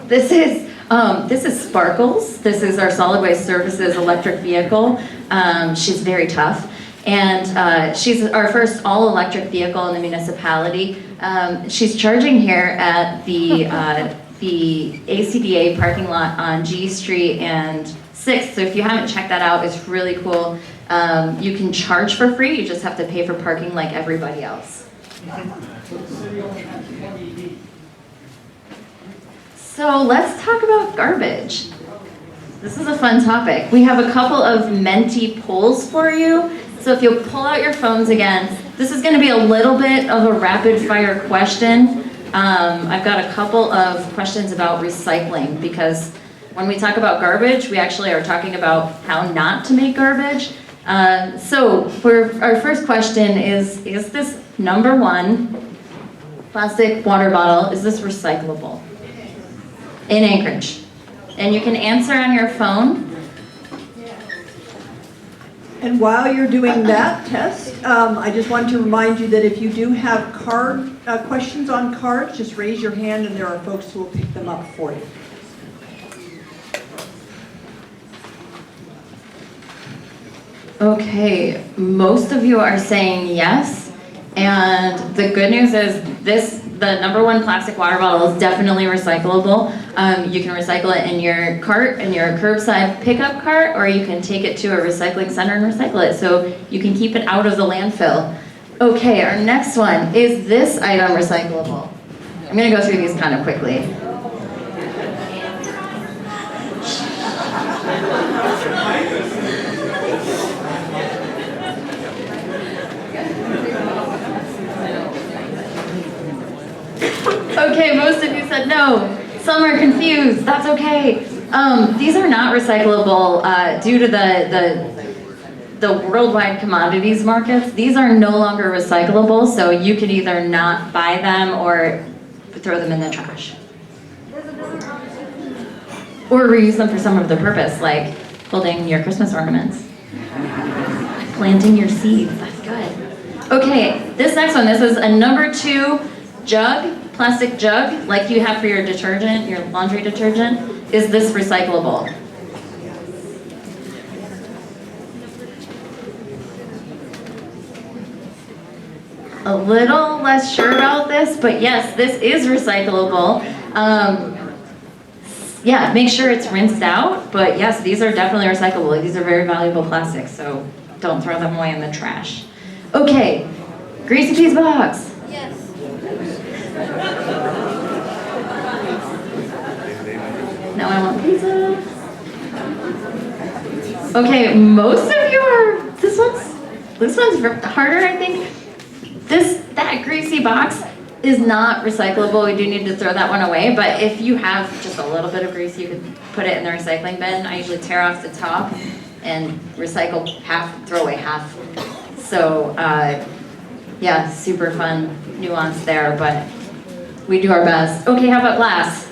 This is Sparkles. This is our solid waste services electric vehicle. She's very tough. And she's our first all-electric vehicle in the municipality. She's charging here at the ACDA parking lot on G Street and 6th. So if you haven't checked that out, it's really cool. You can charge for free, you just have to pay for parking like everybody else. So let's talk about garbage. This is a fun topic. We have a couple of Menti polls for you. So if you'll pull out your phones again, this is going to be a little bit of a rapid fire question. I've got a couple of questions about recycling, because when we talk about garbage, we actually are talking about how not to make garbage. So our first question is this number one plastic water bottle, is this recyclable in Anchorage? And you can answer on your phone. And while you're doing that test, I just want to remind you that if you do have card questions on cards, just raise your hand and there are folks who will pick them up for you. Okay, most of you are saying yes, and the good news is the number one plastic water bottle is definitely recyclable. You can recycle it in your cart, in your curbside pickup cart, or you can take it to a recycling center and recycle it, so you can keep it out of the landfill. Okay, our next one, is this item recyclable? I'm gonna go through these kind of quickly. Okay, most of you said no. Some are confused. That's okay. These are not recyclable due to the worldwide commodities markets. These are no longer recyclable, so you can either not buy them or throw them in the trash. Or reuse them for some of their purpose, like holding your Christmas ornaments. Planting your seeds, that's good. Okay, this next one, this is a number 2 jug, plastic jug, like you have for your detergent, your laundry detergent. Is this recyclable? A little less sure about this, but yes, this is recyclable. Yeah, make sure it's rinsed out, but yes, these are definitely recyclable. These are very valuable plastics, so don't throw them away in the trash. Okay, Greasy Peas box. Yes. Now I want pizza. Okay, most of you are, this one's harder, I think. That greasy box is not recyclable. We do need to throw that one away, but if you have just a little bit of grease, you can put it in the recycling bin. I usually tear off the top and recycle half, throw away half. So, yeah, super fun nuance there, but we do our best. Okay, how about glass?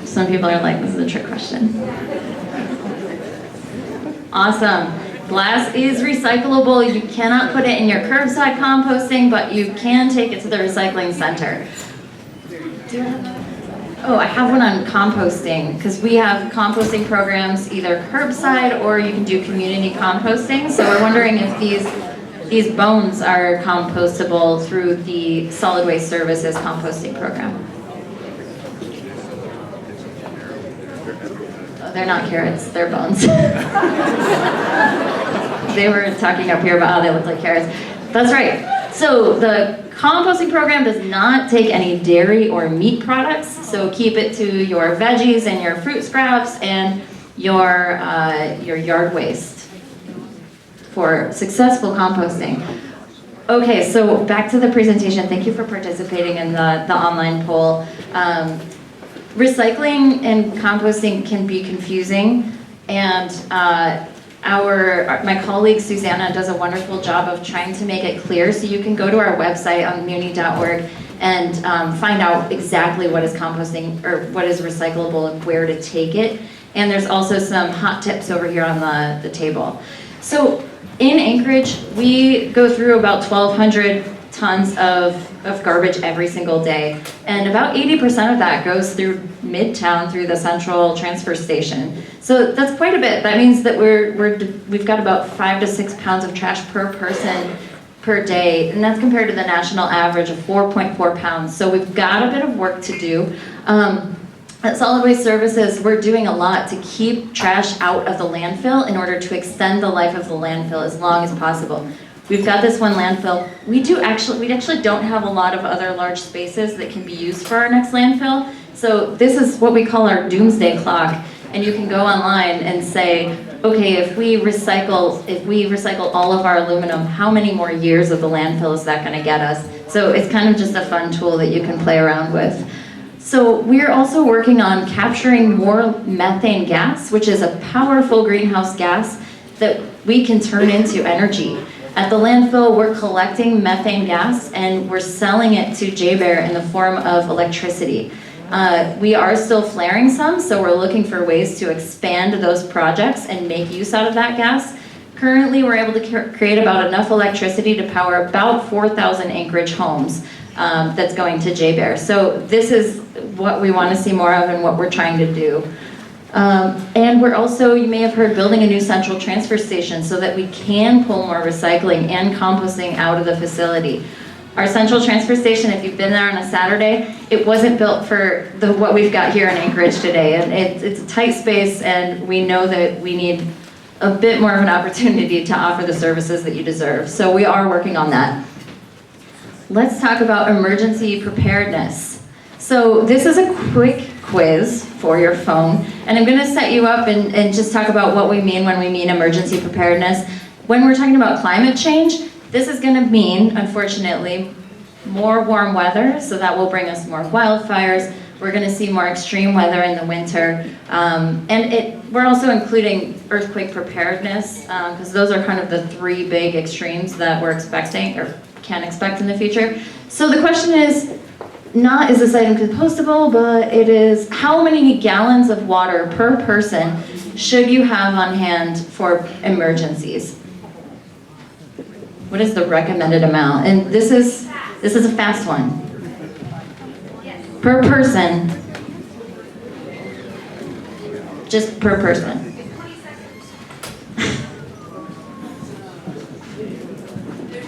Some people are like, this is a trick question. Awesome. Glass is recyclable. You cannot put it in your curbside composting, but you can take it to the recycling center. Oh, I have one on composting, because we have composting programs, either curbside or you can do community composting. So we're wondering if these bones are compostable through the Solid Waste Services composting program. They're not carrots, they're bones. They were talking up here about how they look like carrots. That's right. So the composting program does not take any dairy or meat products, so keep it to your veggies and your fruit scraps and your yard waste for successful composting. Okay, so back to the presentation. Thank you for participating in the online poll. Recycling and composting can be confusing, and my colleague Susanna does a wonderful job of trying to make it clear. So you can go to our website on muni.org and find out exactly what is composting or what is recyclable and where to take it. And there's also some hot tips over here on the table. So in Anchorage, we go through about 1,200 tons of garbage every single day, and about 80% of that goes through Midtown through the central transfer station. So that's quite a bit. That means that we've got about 5 to 6 pounds of trash per person per day, and that's compared to the national average of 4.4 pounds. So we've got a bit of work to do. At Solid Waste Services, we're doing a lot to keep trash out of the landfill in order to extend the life of the landfill as long as possible. We've got this one landfill. We actually don't have a lot of other large spaces that can be used for our next landfill. So this is what we call our doomsday clock. And you can go online and say, okay, if we recycle all of our aluminum, how many more years of the landfill is that going to get us? So it's kind of just a fun tool that you can play around with. So we're also working on capturing more methane gas, which is a powerful greenhouse gas that we can turn into energy. At the landfill, we're collecting methane gas and we're selling it to JBER in the form of electricity. We are still flaring some, so we're looking for ways to expand those projects and make use out of that gas. Currently, we're able to create about enough electricity to power about 4,000 Anchorage homes that's going to JBER. So this is what we want to see more of and what we're trying to do. And we're also, you may have heard, building a new central transfer station so that we can pull more recycling and composting out of the facility. Our central transfer station, if you've been there on a Saturday, it wasn't built for what we've got here in Anchorage today. And it's a tight space, and we know that we need a bit more of an opportunity to offer the services that you deserve. So we are working on that. Let's talk about emergency preparedness. So this is a quick quiz for your phone, and I'm going to set you up and just talk about what we mean when we mean emergency preparedness. when we're talking about climate change, this is going to mean, unfortunately, more warm weather, so that will bring us more wildfires. We're going to see more extreme weather in the winter, we're also including earthquake preparedness, because those are kind of the three big extremes that we're expecting or can expect in the future. So the question is, not is this item compostable, but it is how many gallons of water per person should you have on hand for emergencies? What is the recommended amount? And this is a fast one. Per person, just per person.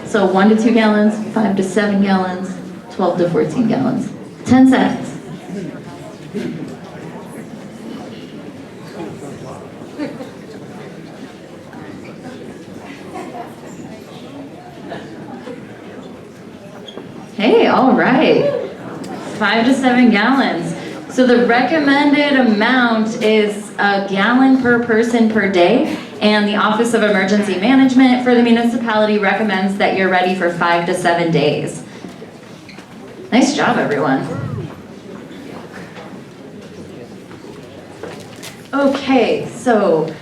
So 1 to 2 gallons, 5 to 7 gallons, 12 to 14 gallons. 10 seconds. Hey, all right. 5 to 7 gallons. So the recommended amount is a gallon per person per day, and the Office of Emergency Management for the municipality recommends that you're ready for 5 to 7 days. Nice job, everyone. Okay, so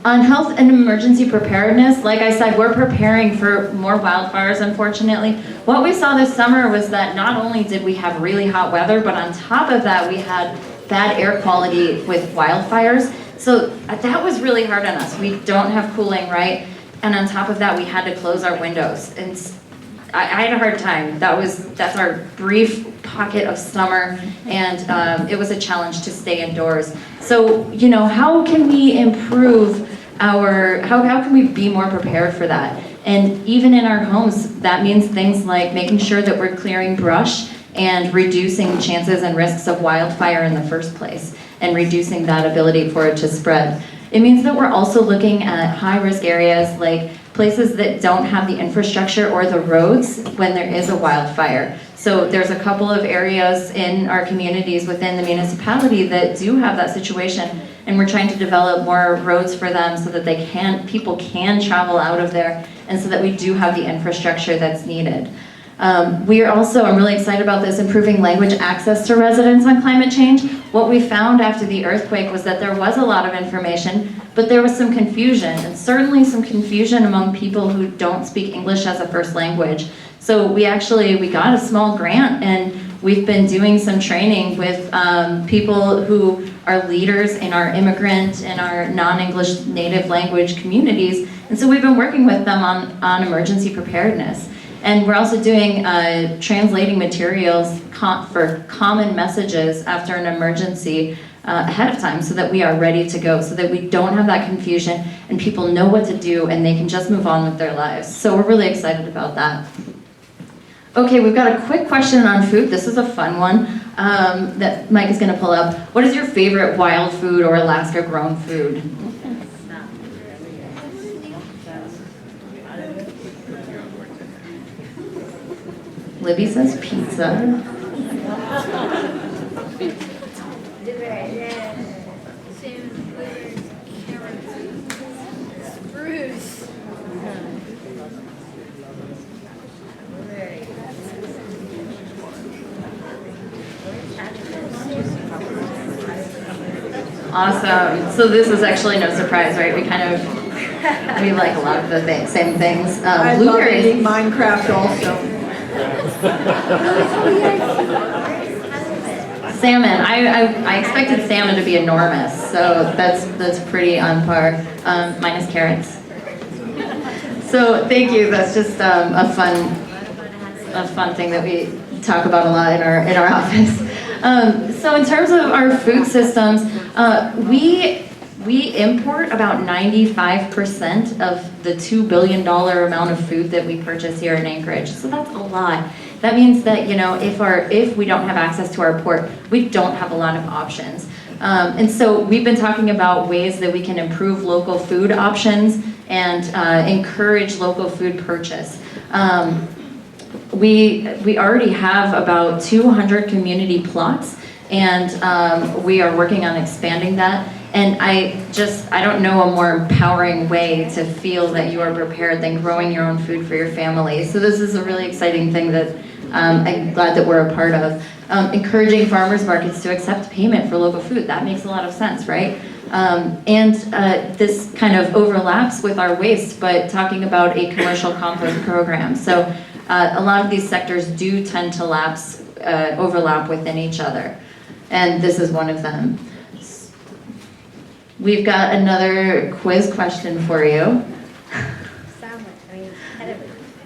on health and emergency preparedness, like I said, we're preparing for more wildfires, unfortunately. What we saw this summer was that not only did we have really hot weather, but on top of that, we had bad air quality with wildfires. So that was really hard on us. We don't have cooling, right? And on top of that, we had to close our windows. And I had a hard time. That's our brief pocket of summer, and it was a challenge to stay indoors. So, you know, how can we improve how can we be more prepared for that? And even in our homes, that means things like making sure that we're clearing brush and reducing chances and risks of wildfire in the first place, and reducing that ability for it to spread. It means that we're also looking at high-risk areas like places that don't have the infrastructure or the roads when there is a wildfire. So there's a couple of areas in our communities within the municipality that do have that situation, and we're trying to develop more roads for them so that people can travel out of there, and so that we do have the infrastructure that's needed. I'm really excited about this, improving language access to residents on climate change. What we found after the earthquake was that there was a lot of information, but there was some confusion, and certainly some confusion among people who don't speak English as a first language. So we got a small grant, and we've been doing some training with people who are leaders in our immigrant and our non-English native language communities. And so we've been working with them on emergency preparedness. And we're also doing translating materials for common messages after an emergency ahead of time, so that we are ready to go, so that we don't have that confusion and people know what to do and they can just move on with their lives. So we're really excited about that. Okay, we've got a quick question on food. This is a fun one that Mike is going to pull up. What is your favorite wild food or Alaska grown food? Libby says pizza. Awesome. So this is actually no surprise, right? We like a lot of the same things. I love eating Minecraft also. Salmon. I expected salmon to be enormous, so that's pretty on par. Minus carrots. So thank you. That's just a fun thing that we talk about a lot in our office. So in terms of our food systems, we import about 95% of the $2 billion amount of food that we purchase here in Anchorage. So that's a lot. That means that, you know, if we don't have access to our port, we don't have a lot of options. And so we've been talking about ways that we can improve local food options and encourage local food purchase. We already have about 200 community plots, and we are working on expanding that. And I don't know a more empowering way to feel that you are prepared than growing your own food for your family. So this is a really exciting thing that I'm glad that we're a part of. Encouraging farmers markets to accept payment for local food, that makes a lot of sense, right? This kind of overlaps with our waste, but talking about a commercial compost program. So a lot of these sectors do tend to overlap within each other. And this is one of them. We've got another quiz question for you.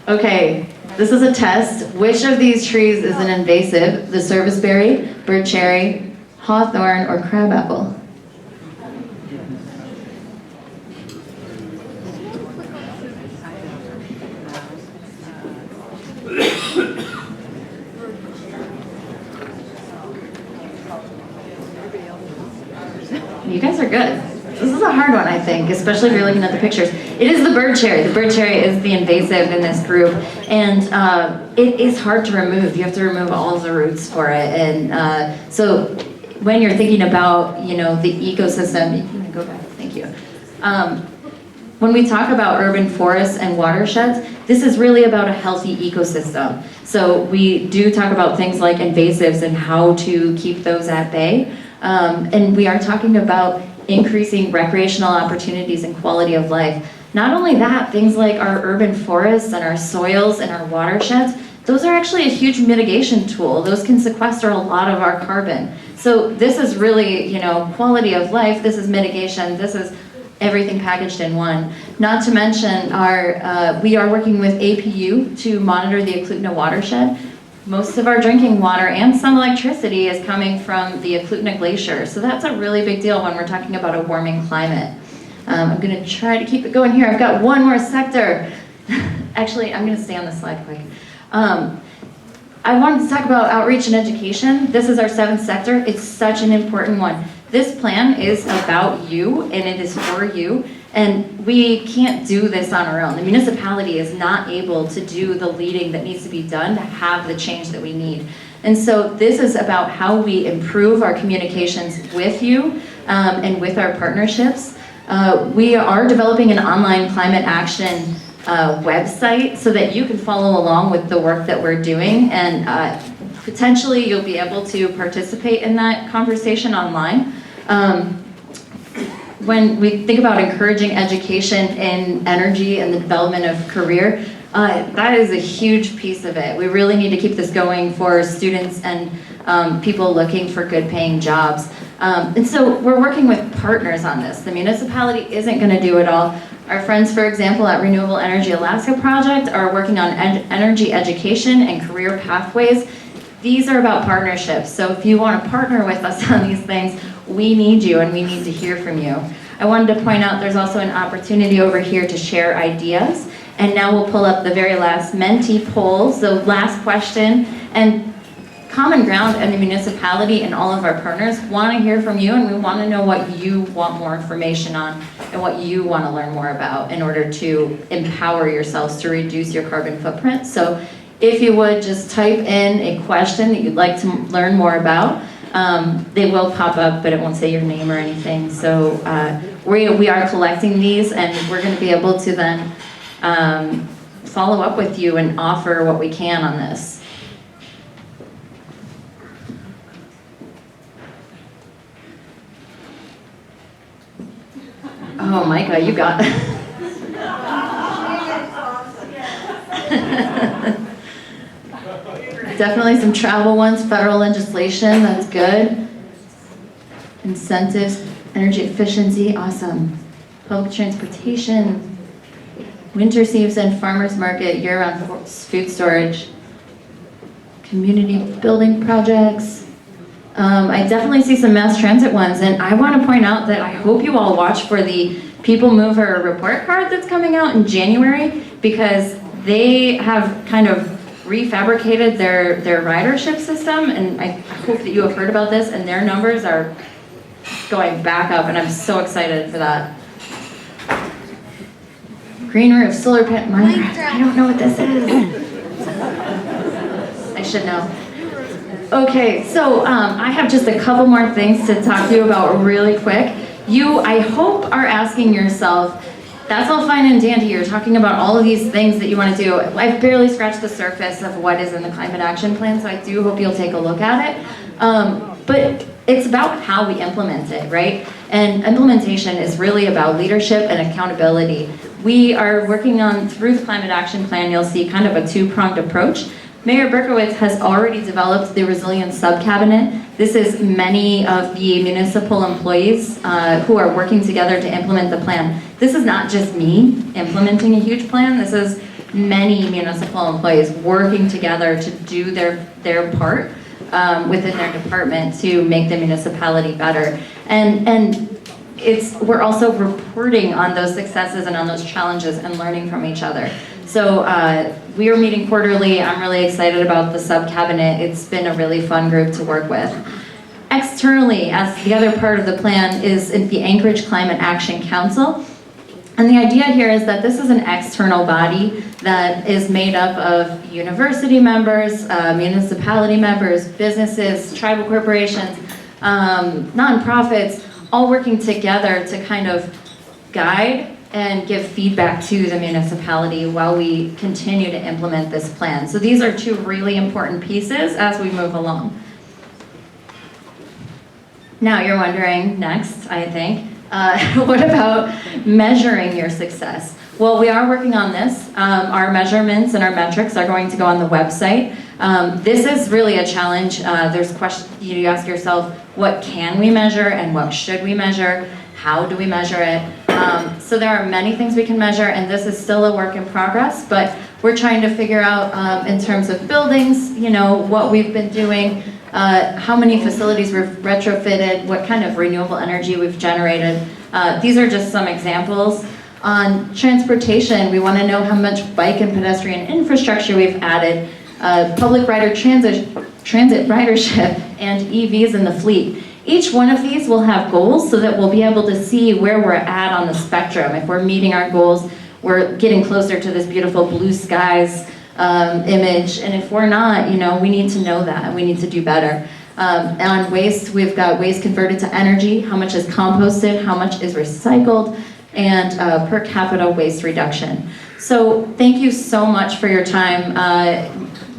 Okay, this is a test. Which of these trees is an invasive? The serviceberry, bird cherry, hawthorn, or crabapple? You guys are good. This is a hard one, I think, especially if you're looking at the pictures. It is the bird cherry. The bird cherry is the invasive in this group, and it is hard to remove. You have to remove all the roots for it, and so when you're thinking about, the ecosystem, you can go back. Thank you. When we talk about urban forests and watersheds, this is really about a healthy ecosystem. So we do talk about things like invasives and how to keep those at bay. And we are talking about increasing recreational opportunities and quality of life. Not only that, things like our urban forests and our soils and our watersheds, those are actually a huge mitigation tool. Those can sequester a lot of our carbon. So this is really, quality of life, this is mitigation, this is everything packaged in one. Not to mention we are working with APU to monitor the Eklutna watershed. Most of our drinking water and some electricity is coming from the Eklutna Glacier. So that's a really big deal when we're talking about a warming climate. I'm gonna try to keep it going here. I've got one more sector. Actually, I'm gonna stay on this slide quick. I wanted to talk about outreach and education. This is our 7th sector. It's such an important one. This plan is about you and it is for you. And we can't do this on our own. The municipality is not able to do the leading that needs to be done to have the change that we need. And so this is about how we improve our communications with you and with our partnerships. We are developing an online climate action website so that you can follow along with the work that we're doing, and potentially you'll be able to participate in that conversation online. When we think about encouraging education in energy and the development of career, that is a huge piece of it. We really need to keep this going for students and people looking for good paying jobs. And so we're working with partners on this. The municipality isn't going to do it all. Our friends, for example, at Renewable Energy Alaska Project are working on energy education and career pathways. These are about partnerships. So if you want to partner with us on these things, we need you and we need to hear from you. I wanted to point out there's also an opportunity over here to share ideas. And now we'll pull up the very last Menti poll. So last question. And Common Ground and the municipality and all of our partners want to hear from you, and we want to know what you want more information on and what you want to learn more about in order to empower yourselves to reduce your carbon footprint. So if you would just type in a question that you'd like to learn more about. They will pop up, but it won't say your name or anything. So we are collecting these, and we're going to be able to then follow up with you and offer what we can on this. Oh, Micah, you got it. Definitely some travel ones, federal legislation, that's good. Incentives, energy efficiency, awesome. Public transportation, winter season, farmers market, year-round food storage, community building projects. I definitely see some mass transit ones, and I want to point out that I hope you all watch for the People Mover report card that's coming out in January, because they have kind of refabricated their ridership system, and I hope that you have heard about this, and their numbers are going back up, and I'm so excited for that. Green roof, solar panel, Minecraft, I don't know what this is. I should know. Okay, so I have just a couple more things to talk to you about really quick. you, I hope, are asking yourself, that's all fine and dandy, you're talking about all of these things that you want to do. I've barely scratched the surface of what is in the climate action plan, so I do hope you'll take a look at it. But it's about how we implement it, right? And implementation is really about leadership and accountability. We are working on, through the climate action plan, you'll see kind of a two-pronged approach. Mayor Berkowitz has already developed the resilience sub-cabinet. This is many of the municipal employees who are working together to implement the plan. This is not just me implementing a huge plan. This is many municipal employees working together to do their part within their department to make the municipality better. And we're also reporting on those successes and on those challenges and learning from each other. So we are meeting quarterly. I'm really excited about the sub-cabinet. It's been a really fun group to work with. Externally, as the other part of the plan, is the Anchorage Climate Action Council. And the idea here is that this is an external body that is made up of university members, municipality members, businesses, tribal corporations, nonprofits, all working together to kind of guide and give feedback to the municipality while we continue to implement this plan. So these are two really important pieces as we move along. Now you're wondering, next, I think, what about measuring your success? Well, we are working on this. Our measurements and our metrics are going to go on the website. This is really a challenge. There's questions, you ask yourself, what can we measure and what should we measure? How do we measure it? So there are many things we can measure, and this is still a work in progress, but we're trying to figure out in terms of buildings, what we've been doing, how many facilities we've retrofitted, what kind of renewable energy we've generated. These are just some examples. On transportation, we want to know how much bike and pedestrian infrastructure we've added, public transit ridership, and EVs in the fleet. Each one of these will have goals so that we'll be able to see where we're at on the spectrum. If we're meeting our goals, we're getting closer to this beautiful blue skies image, and if we're not, we need to know that, and we need to do better. On waste, we've got waste converted to energy, how much is composted, how much is recycled, and per capita waste reduction. So thank you so much for your time.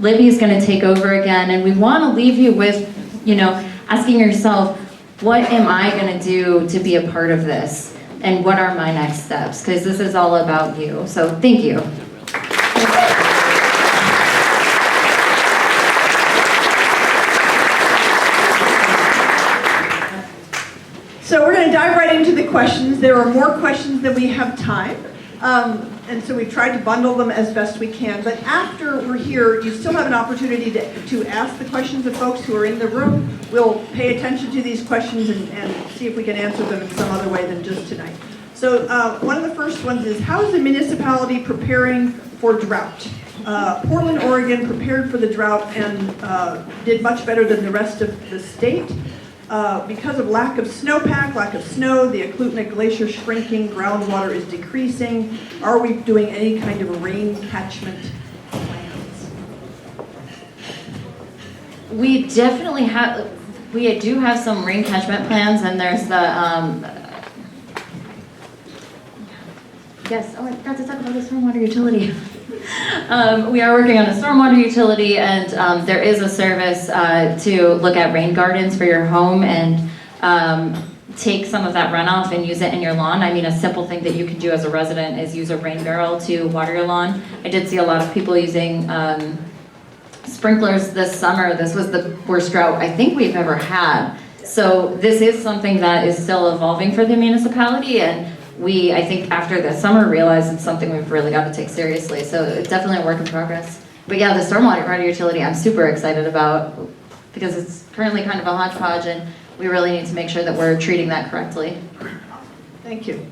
Libby's going to take over again, and we want to leave you with, asking yourself, what am I going to do to be a part of this? And what are my next steps? Because this is all about you. So thank you. So we're going to dive right into the questions. There are more questions than we have time. And so we've tried to bundle them as best we can. But after we're here, you still have an opportunity to ask the questions of folks who are in the room. We'll pay attention to these questions and see if we can answer them in some other way than just tonight. So one of the first ones is, how is the municipality preparing for drought? Portland, Oregon prepared for the drought and did much better than the rest of the state. Because of lack of snowpack, lack of snow, the Eklutna Glacier shrinking, groundwater is decreasing. Are we doing any kind of rain catchment plans? We definitely have, we do have some rain catchment plans, and there's the, yes, oh, I forgot to talk about the stormwater utility. We are working on a stormwater utility, and there is a service to look at rain gardens for your home and take some of that runoff and use it in your lawn. I mean, a simple thing that you can do as a resident is use a rain barrel to water your lawn. I did see a lot of people using sprinklers this summer. This was the worst drought I think we've ever had. So this is something that is still evolving for the municipality, and we, I think after the summer, realized it's something we've really got to take seriously. So it's definitely a work in progress. But yeah, the stormwater utility I'm super excited about because it's currently kind of a hodgepodge, and we really need to make sure that we're treating that correctly. Thank you.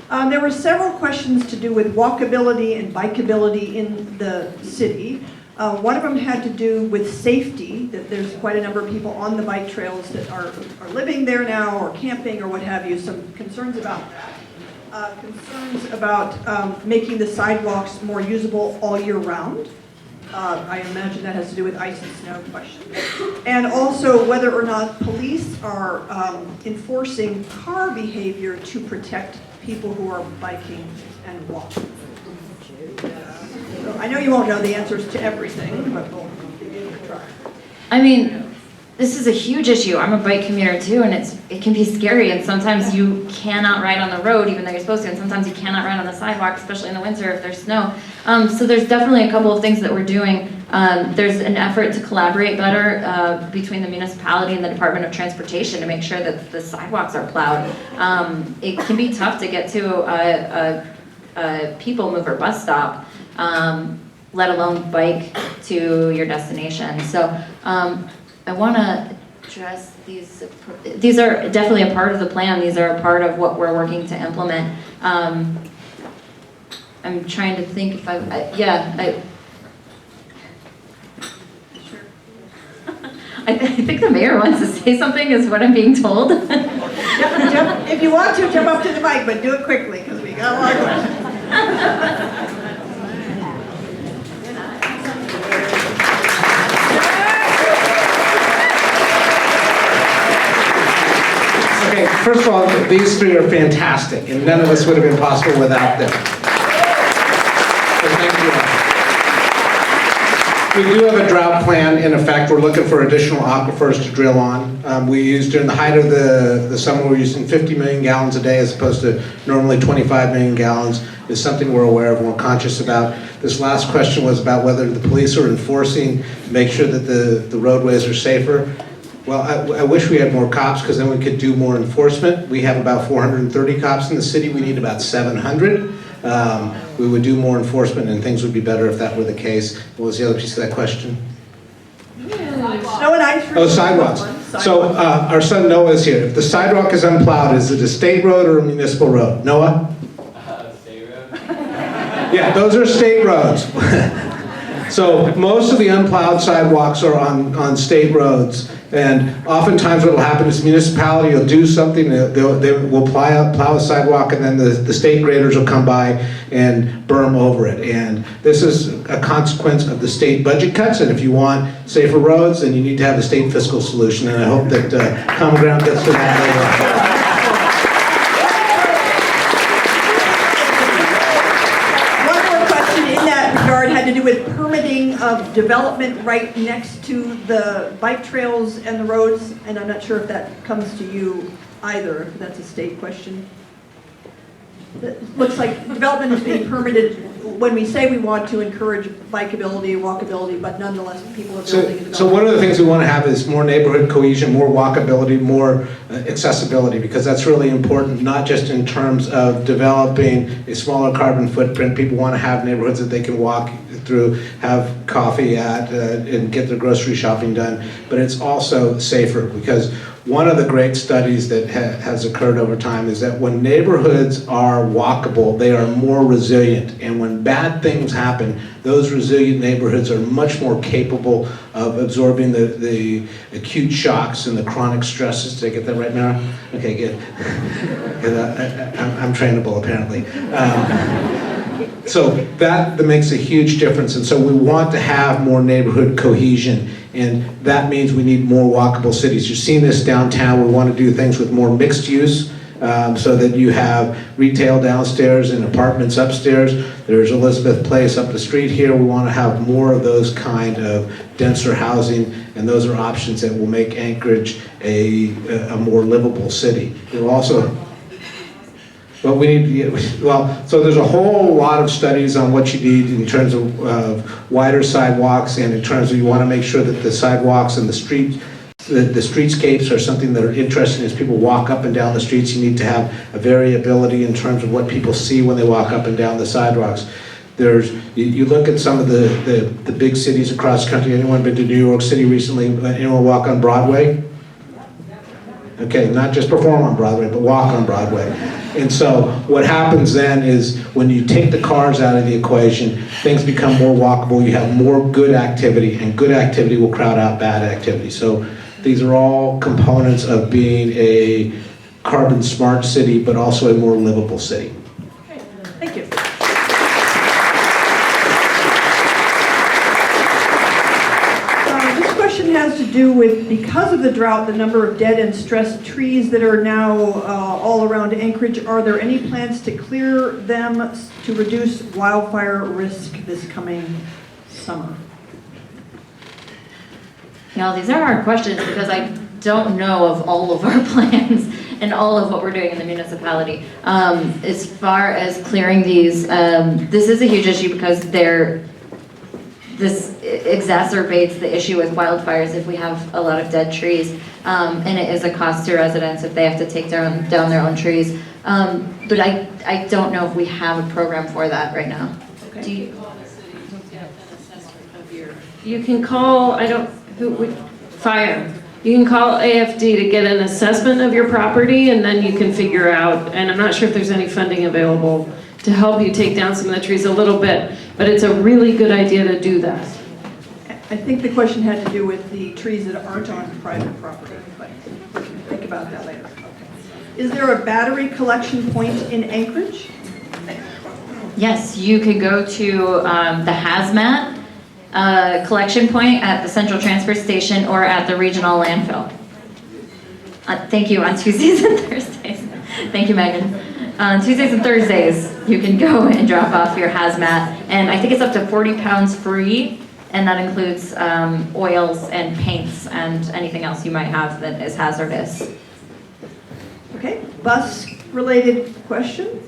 There were several questions to do with walkability and bikeability in the city. One of them had to do with safety, that there's quite a number of people on the bike trails that are living there now or camping or what have you, some concerns about that. Concerns about making the sidewalks more usable all year round. I imagine that has to do with ice and snow questions. And also whether or not police are enforcing car behavior to protect people who are biking and walking. So I know you won't know the answers to everything, but we'll give you a try. I mean, this is a huge issue. I'm a bike commuter too, and it can be scary, and sometimes you cannot ride on the road even though you're supposed to, and sometimes you cannot ride on the sidewalk, especially in the winter if there's snow. So there's definitely a couple of things that we're doing. There's an effort to collaborate better between the municipality and the Department of Transportation to make sure that the sidewalks are plowed. It can be tough to get to a people mover bus stop, let alone bike to your destination. So I want to address these. These are definitely a part of the plan. These are a part of what we're working to implement. I'm trying to think if I think the mayor wants to say something is what I'm being told. If you want to, jump up to the mic, but do it quickly because we got a lot of questions. Okay, first of all, these three are fantastic, and none of this would have been possible without them. So thank you. We do have a drought plan in effect. We're looking for additional aquifers to drill on. We used, during the height of the summer, we're using 50 million gallons a day as opposed to normally 25 million gallons. Is something we're aware of and we're conscious about. This last question was about whether the police are enforcing to make sure that the roadways are safer. Well, I wish we had more cops because then we could do more enforcement. We have about 430 cops in the city. We need about 700. We would do more enforcement and things would be better if that were the case. What was the other piece of that question? Snow and ice. Oh, sidewalks. So our son Noah is here. If the sidewalk is unplowed, is it a state road or a municipal road? Noah? State road. Yeah, those are state roads. So most of the unplowed sidewalks are on state roads. And oftentimes what will happen is the municipality will do something, they will plow a sidewalk, and then the state graders will come by and berm over it. And this is a consequence of the state budget cuts, and if you want safer roads, then you need to have a state fiscal solution, and I hope that Common Ground gets to that later on. Had to do with permitting of development right next to the bike trails and the roads, and I'm not sure if that comes to you either, if that's a state question. It looks like development is being permitted when we say we want to encourage bikeability, walkability, but nonetheless people are building and developing. So one of the things we want to have is more neighborhood cohesion, more walkability, more accessibility, because that's really important, not just in terms of developing a smaller carbon footprint. People want to have neighborhoods that they can walk through, have coffee at, and get their grocery shopping done, but it's also safer, because one of the great studies that has occurred over time is that when neighborhoods are walkable, they are more resilient. And when bad things happen, those resilient neighborhoods are much more capable of absorbing the acute shocks and the chronic stresses. Did I get that right, Mara? Okay, good. I'm trainable, apparently. So that makes a huge difference. And so we want to have more neighborhood cohesion. And that means we need more walkable cities. You've seen this downtown. We want to do things with more mixed use, so that you have retail downstairs and apartments upstairs. There's Elizabeth Place up the street here. We want to have more of those kind of denser housing, and those are options that will make Anchorage a more livable city. It will also, well, so there's a whole lot of studies on what you need in terms of wider sidewalks, and in terms of you want to make sure that the sidewalks and the streetscapes are something that are interesting as people walk up and down the streets. You need to have a variability in terms of what people see when they walk up and down the sidewalks. You look at some of the big cities across the country. Anyone been to New York City recently? Anyone walk on Broadway? Okay, not just perform on Broadway, but walk on Broadway. And so what happens then is when you take the cars out of the equation, things become more walkable, you have more good activity, and good activity will crowd out bad activity. So these are all components of being a carbon smart city, but also a more livable city. Thank you. has to do with, because of the drought, the number of dead and stressed trees that are now all around Anchorage. Are there any plans to clear them to reduce wildfire risk this coming summer? Now, these are hard questions because I don't know of all of our plans and all of what we're doing in the municipality. As far as clearing these, this is a huge issue because this exacerbates the issue with wildfires if we have a lot of dead trees. And it is a cost to residents if they have to take down their own trees. But I don't know if we have a program for that right now. Okay. Do you? You can call, fire. You can call AFD to get an assessment of your property, and then you can figure out, and I'm not sure if there's any funding available to help you take down some of the trees a little bit, but it's a really good idea to do that. I think the question had to do with the trees that aren't on private property, but we can think about that later. Okay. Is there a battery collection point in Anchorage? Yes, you could go to the hazmat collection point at the Central Transfer Station or at the regional landfill. Thank you, on Tuesdays and Thursdays. Thank you, Megan. On Tuesdays and Thursdays, you can go and drop off your hazmat, and I think it's up to 40 pounds free, and that includes oils and paints and anything else you might have that is hazardous. Okay, bus-related question.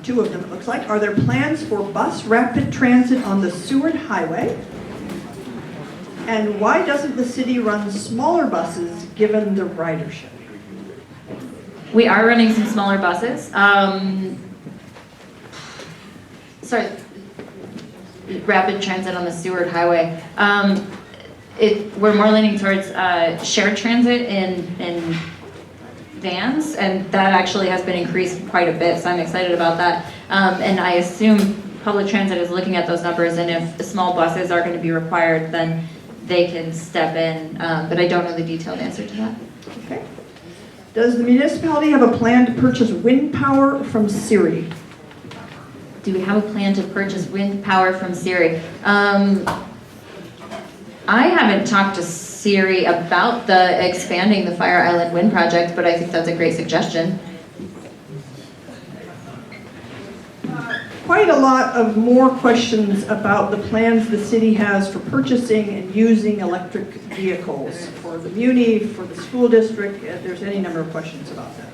Two of them, it looks like. Are there plans for bus rapid transit on the Seward Highway? And why doesn't the city run smaller buses given the ridership? We are running some smaller buses. Sorry, rapid transit on the Seward Highway. We're more leaning towards shared transit in vans, and that actually has been increased quite a bit, so I'm excited about that. And I assume public transit is looking at those numbers, and if the small buses are going to be required, then they can step in, but I don't know the detailed answer to that. Okay. Does the municipality have a plan to purchase wind power from Siri? Do we have a plan to purchase wind power from Siri? I haven't talked to Siri about expanding the Fire Island Wind Project, but I think that's a great suggestion. Quite a lot of more questions about the plans the city has for purchasing and using electric vehicles for the muni, for the school district. There's any number of questions about that.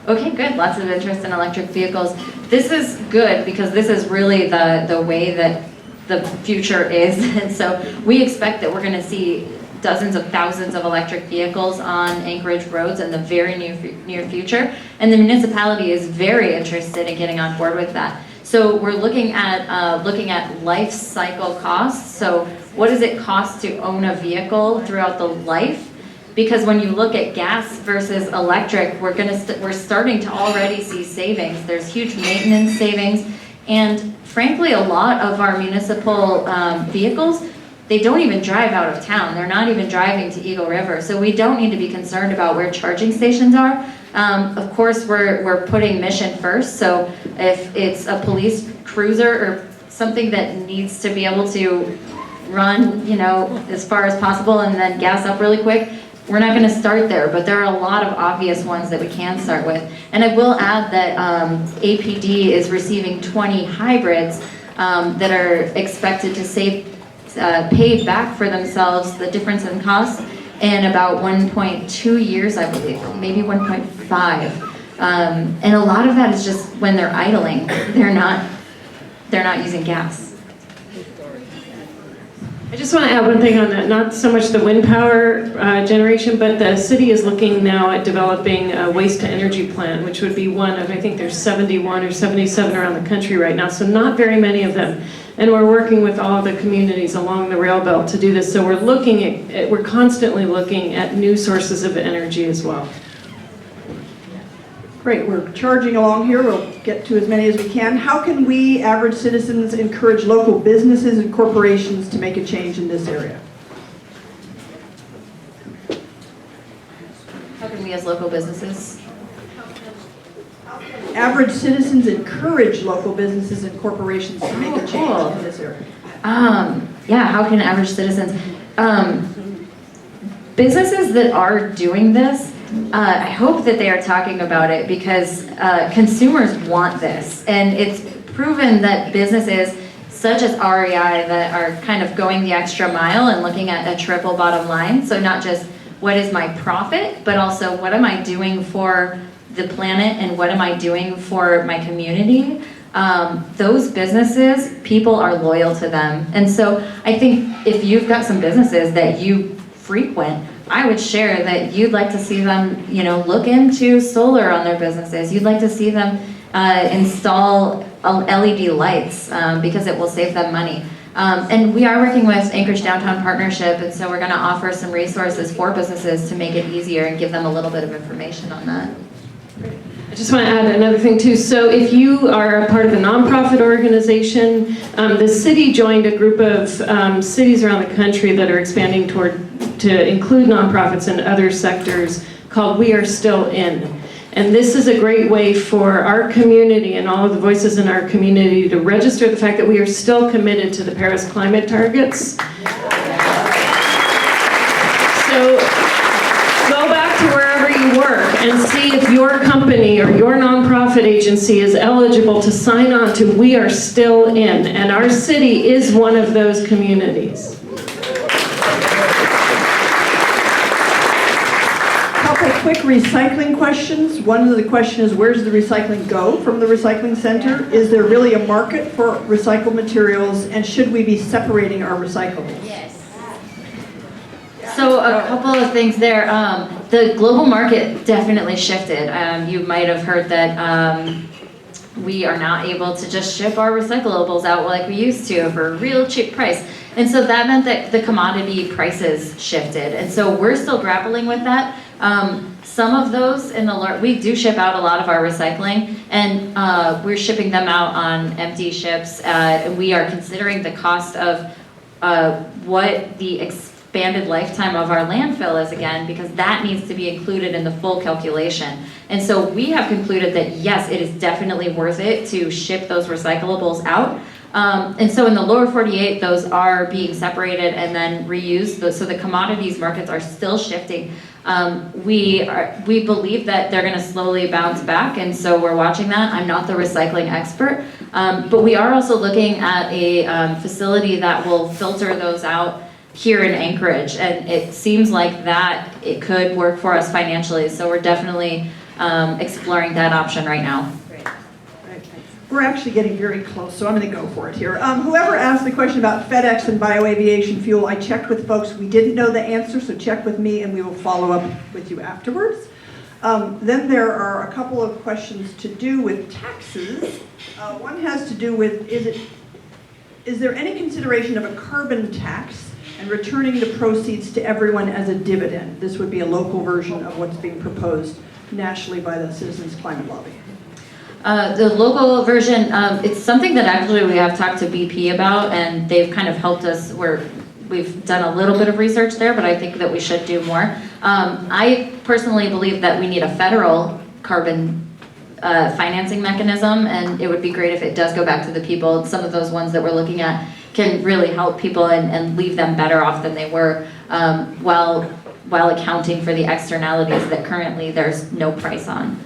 Okay, good. Lots of interest in electric vehicles. This is good because this is really the way that the future is. And so we expect that we're going to see dozens of thousands of electric vehicles on Anchorage roads in the very near future. And the municipality is very interested in getting on board with that. So we're looking at life cycle costs. So what does it cost to own a vehicle throughout the life? Because when you look at gas versus electric, we're starting to already see savings. There's huge maintenance savings, and frankly, a lot of our municipal vehicles, they don't even drive out of town. They're not even driving to Eagle River, so we don't need to be concerned about where charging stations are. Of course, we're putting mission first, so if it's a police cruiser or something that needs to be able to run, as far as possible and then gas up really quick, we're not going to start there, but there are a lot of obvious ones that we can start with. And I will add that APD is receiving 20 hybrids that are expected to pay back for themselves the difference in cost in about 1.2 years, I believe, maybe 1.5. And a lot of that is just when they're idling. They're not using gas. I just want to add one thing on that, not so much the wind power generation, but the city is looking now at developing a waste to energy plan, which would be one of, I think there's 71 or 77 around the country right now, so not very many of them. And we're working with all of the communities along the rail belt to do this, so we're constantly looking at new sources of energy as well. Great, we're charging along here. We'll get to as many as we can. How can we, average citizens, encourage local businesses and corporations to make a change in this area? How can we as local businesses? Average citizens encourage local businesses and corporations to make a change in this area. Yeah, how can average citizens? businesses that are doing this, I hope that they are talking about it because consumers want this. And it's proven that businesses such as REI that are kind of going the extra mile and looking at a triple bottom line. So not just what is my profit, but also what am I doing for the planet and what am I doing for my community? Those businesses, people are loyal to them. And so I think if you've got some businesses that you frequent, I would share that you'd like to see them, look into solar on their businesses. You'd like to see them install LED lights because it will save them money. And we are working with Anchorage Downtown Partnership, and so we're going to offer some resources for businesses to make it easier and give them a little bit of information on that. I just want to add another thing too. So if you are a part of a nonprofit organization, the city joined a group of cities around the country that are expanding to include nonprofits and other sectors called We Are Still In. And this is a great way for our community and all of the voices in our community to register the fact that we are still committed to the Paris climate targets. So go back to wherever you work and see if your company or your nonprofit agency is eligible to sign on to We Are Still In. And our city is one of those communities. Quick recycling questions. One of the questions is, where does the recycling go from the recycling center? Is there really a market for recycled materials, and should we be separating our recyclables? Yes. So a couple of things there. The global market definitely shifted. You might have heard that we are not able to just ship our recyclables out like we used to for a real cheap price. And so that meant that the commodity prices shifted. And so we're still grappling with that. Some of those we do ship out a lot of our recycling, and we're shipping them out on empty ships. And we are considering the cost of what the expanded lifetime of our landfill is again, because that needs to be included in the full calculation. And so we have concluded that yes, it is definitely worth it to ship those recyclables out. And so in the lower 48, those are being separated and then reused. So the commodities markets are still shifting. We believe that they're going to slowly bounce back, and so we're watching that. I'm not the recycling expert, but we are also looking at a facility that will filter those out here in Anchorage, and it seems like that it could work for us financially. So we're definitely exploring that option right now. We're actually getting very close, so I'm going to go for it here. Whoever asked the question about FedEx and bioaviation fuel, I checked with folks. We didn't know the answer, so check with me and we will follow up with you afterwards. Then there are a couple of questions to do with taxes. One has to do with, is there any consideration of a carbon tax and returning the proceeds to everyone as a dividend? This would be a local version of what's being proposed nationally by the Citizens Climate Lobby. The local version, it's something that actually we have talked to BP about, and they've kind of helped us we've done a little bit of research there, but I think that we should do more. I personally believe that we need a federal carbon financing mechanism, and it would be great if it does go back to the people. Some of those ones that we're looking at can really help people and leave them better off than they were, while accounting for the externalities that currently there's no price on.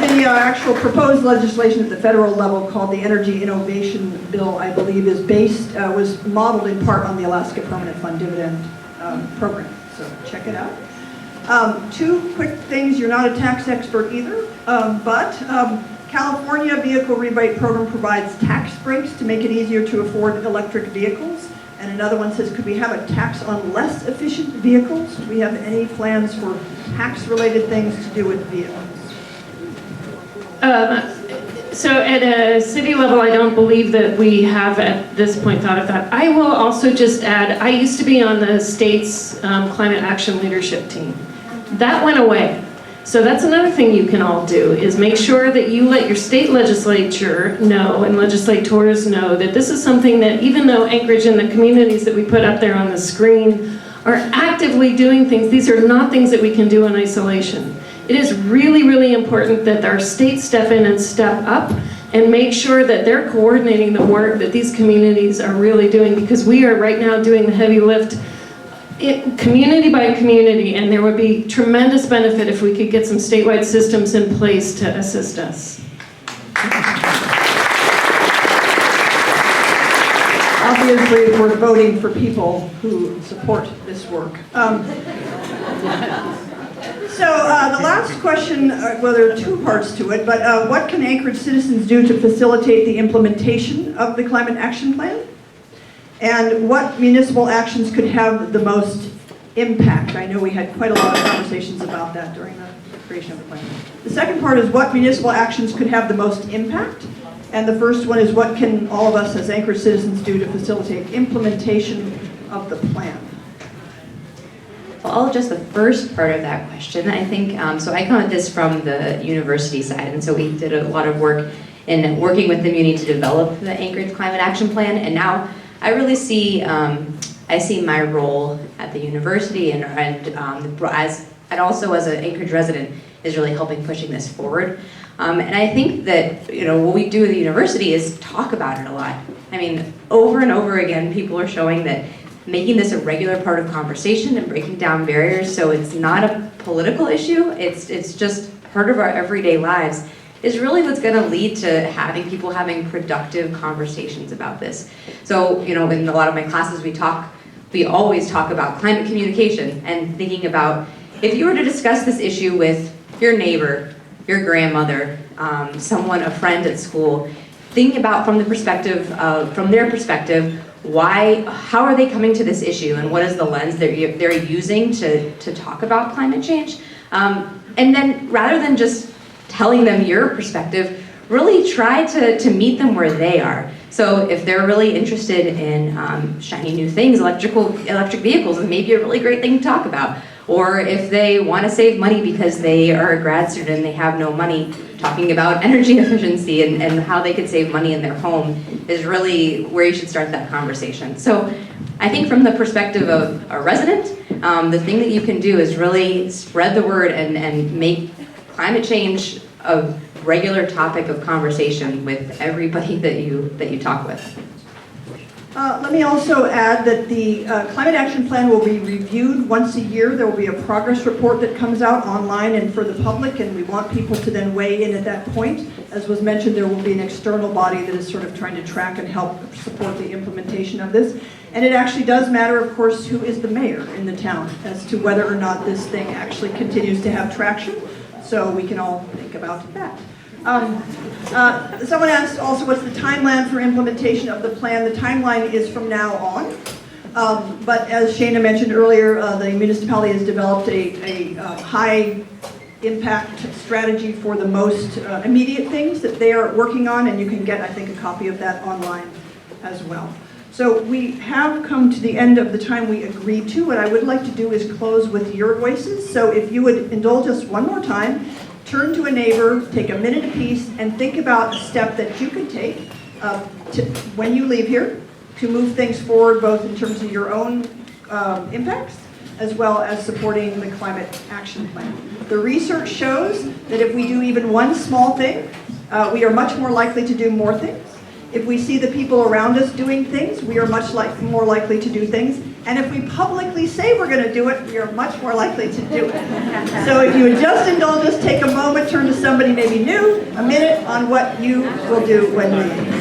The actual proposed legislation at the federal level, called the Energy Innovation Bill, I believe, was modeled in part on the Alaska Permanent Fund Dividend program. So check it out. Two quick things. You're not a tax expert either, but California Vehicle Rebate Program provides tax breaks to make it easier to afford electric vehicles. And another one says, could we have a tax on less efficient vehicles? Do we have any plans for tax-related things to do with vehicles? So at a city level, I don't believe that we have at this point thought of that. I will also just add, I used to be on the state's climate action leadership team. That went away. So that's another thing you can all do, is make sure that you let your state legislature know and legislators know that this is something that, even though Anchorage and the communities that we put up there on the screen are actively doing things, these are not things that we can do in isolation. It is really, really important that our states step in and step up and make sure that they're coordinating the work that these communities are really doing, because we are right now doing the heavy lift community by community, and there would be tremendous benefit if we could get some statewide systems in place to assist us. Obviously, we're voting for people who support this work. The last question, well, there are two parts to it, but what can Anchorage citizens do to facilitate the implementation of the Climate Action Plan? And what municipal actions could have the most impact? I know we had quite a lot of conversations about that during the creation of the plan. The second part is what municipal actions could have the most impact? And the first one is what can all of us as Anchorage citizens do to facilitate implementation of the plan? Well, I'll address the first part of that question. I think, so I come at this from the university side, and so we did a lot of work in working with the Muni to develop the Anchorage Climate Action Plan, and now I really see, I see my role at the university and also as an Anchorage resident is really helping pushing this forward. And I think that, what we do at the university is talk about it a lot. I mean, over and over again, people are showing that making this a regular part of conversation and breaking down barriers so it's not a political issue, it's just part of our everyday lives, is really what's going to lead to people having productive conversations about this. So, in a lot of my classes we always talk about climate communication and thinking about if you were to discuss this issue with your neighbor, your grandmother, a friend at school, thinking about from their perspective, how are they coming to this issue and what is the lens they're using to talk about climate change? And then rather than just telling them your perspective, really try to meet them where they are. So if they're really interested in shiny new things, electric vehicles is maybe a really great thing to talk about. Or if they want to save money because they are a grad student and they have no money, talking about energy efficiency and how they could save money in their home is really where you should start that conversation. So I think from the perspective of a resident, the thing that you can do is really spread the word and make climate change a regular topic of conversation with everybody that you talk with. Let me also add that the Climate Action Plan will be reviewed once a year. There will be a progress report that comes out online and for the public, and we want people to then weigh in at that point. As was mentioned, there will be an external body that is sort of trying to track and help support the implementation of this. And it actually does matter, of course, who is the mayor in the town as to whether or not this thing actually continues to have traction. So we can all think about that. Someone asked also what's the timeline for implementation of the plan. The timeline is from now on. But as Shana mentioned earlier, the municipality has developed a high impact strategy for the most immediate things that they are working on, and you can get, I think, a copy of that online as well. So we have come to the end of the time we agreed to. What I would like to do is close with your voices. So if you would indulge us one more time, turn to a neighbor, take a minute apiece, and think about a step that you could take when you leave here to move things forward, both in terms of your own impacts as well as supporting the Climate Action Plan. The research shows that if we do even one small thing, we are much more likely to do more things. If we see the people around us doing things, we are much more likely to do things. And if we publicly say we're going to do it, we are much more likely to do it. So if you would just indulge us, take a moment, turn to somebody maybe new, a minute on what you will do when leaving.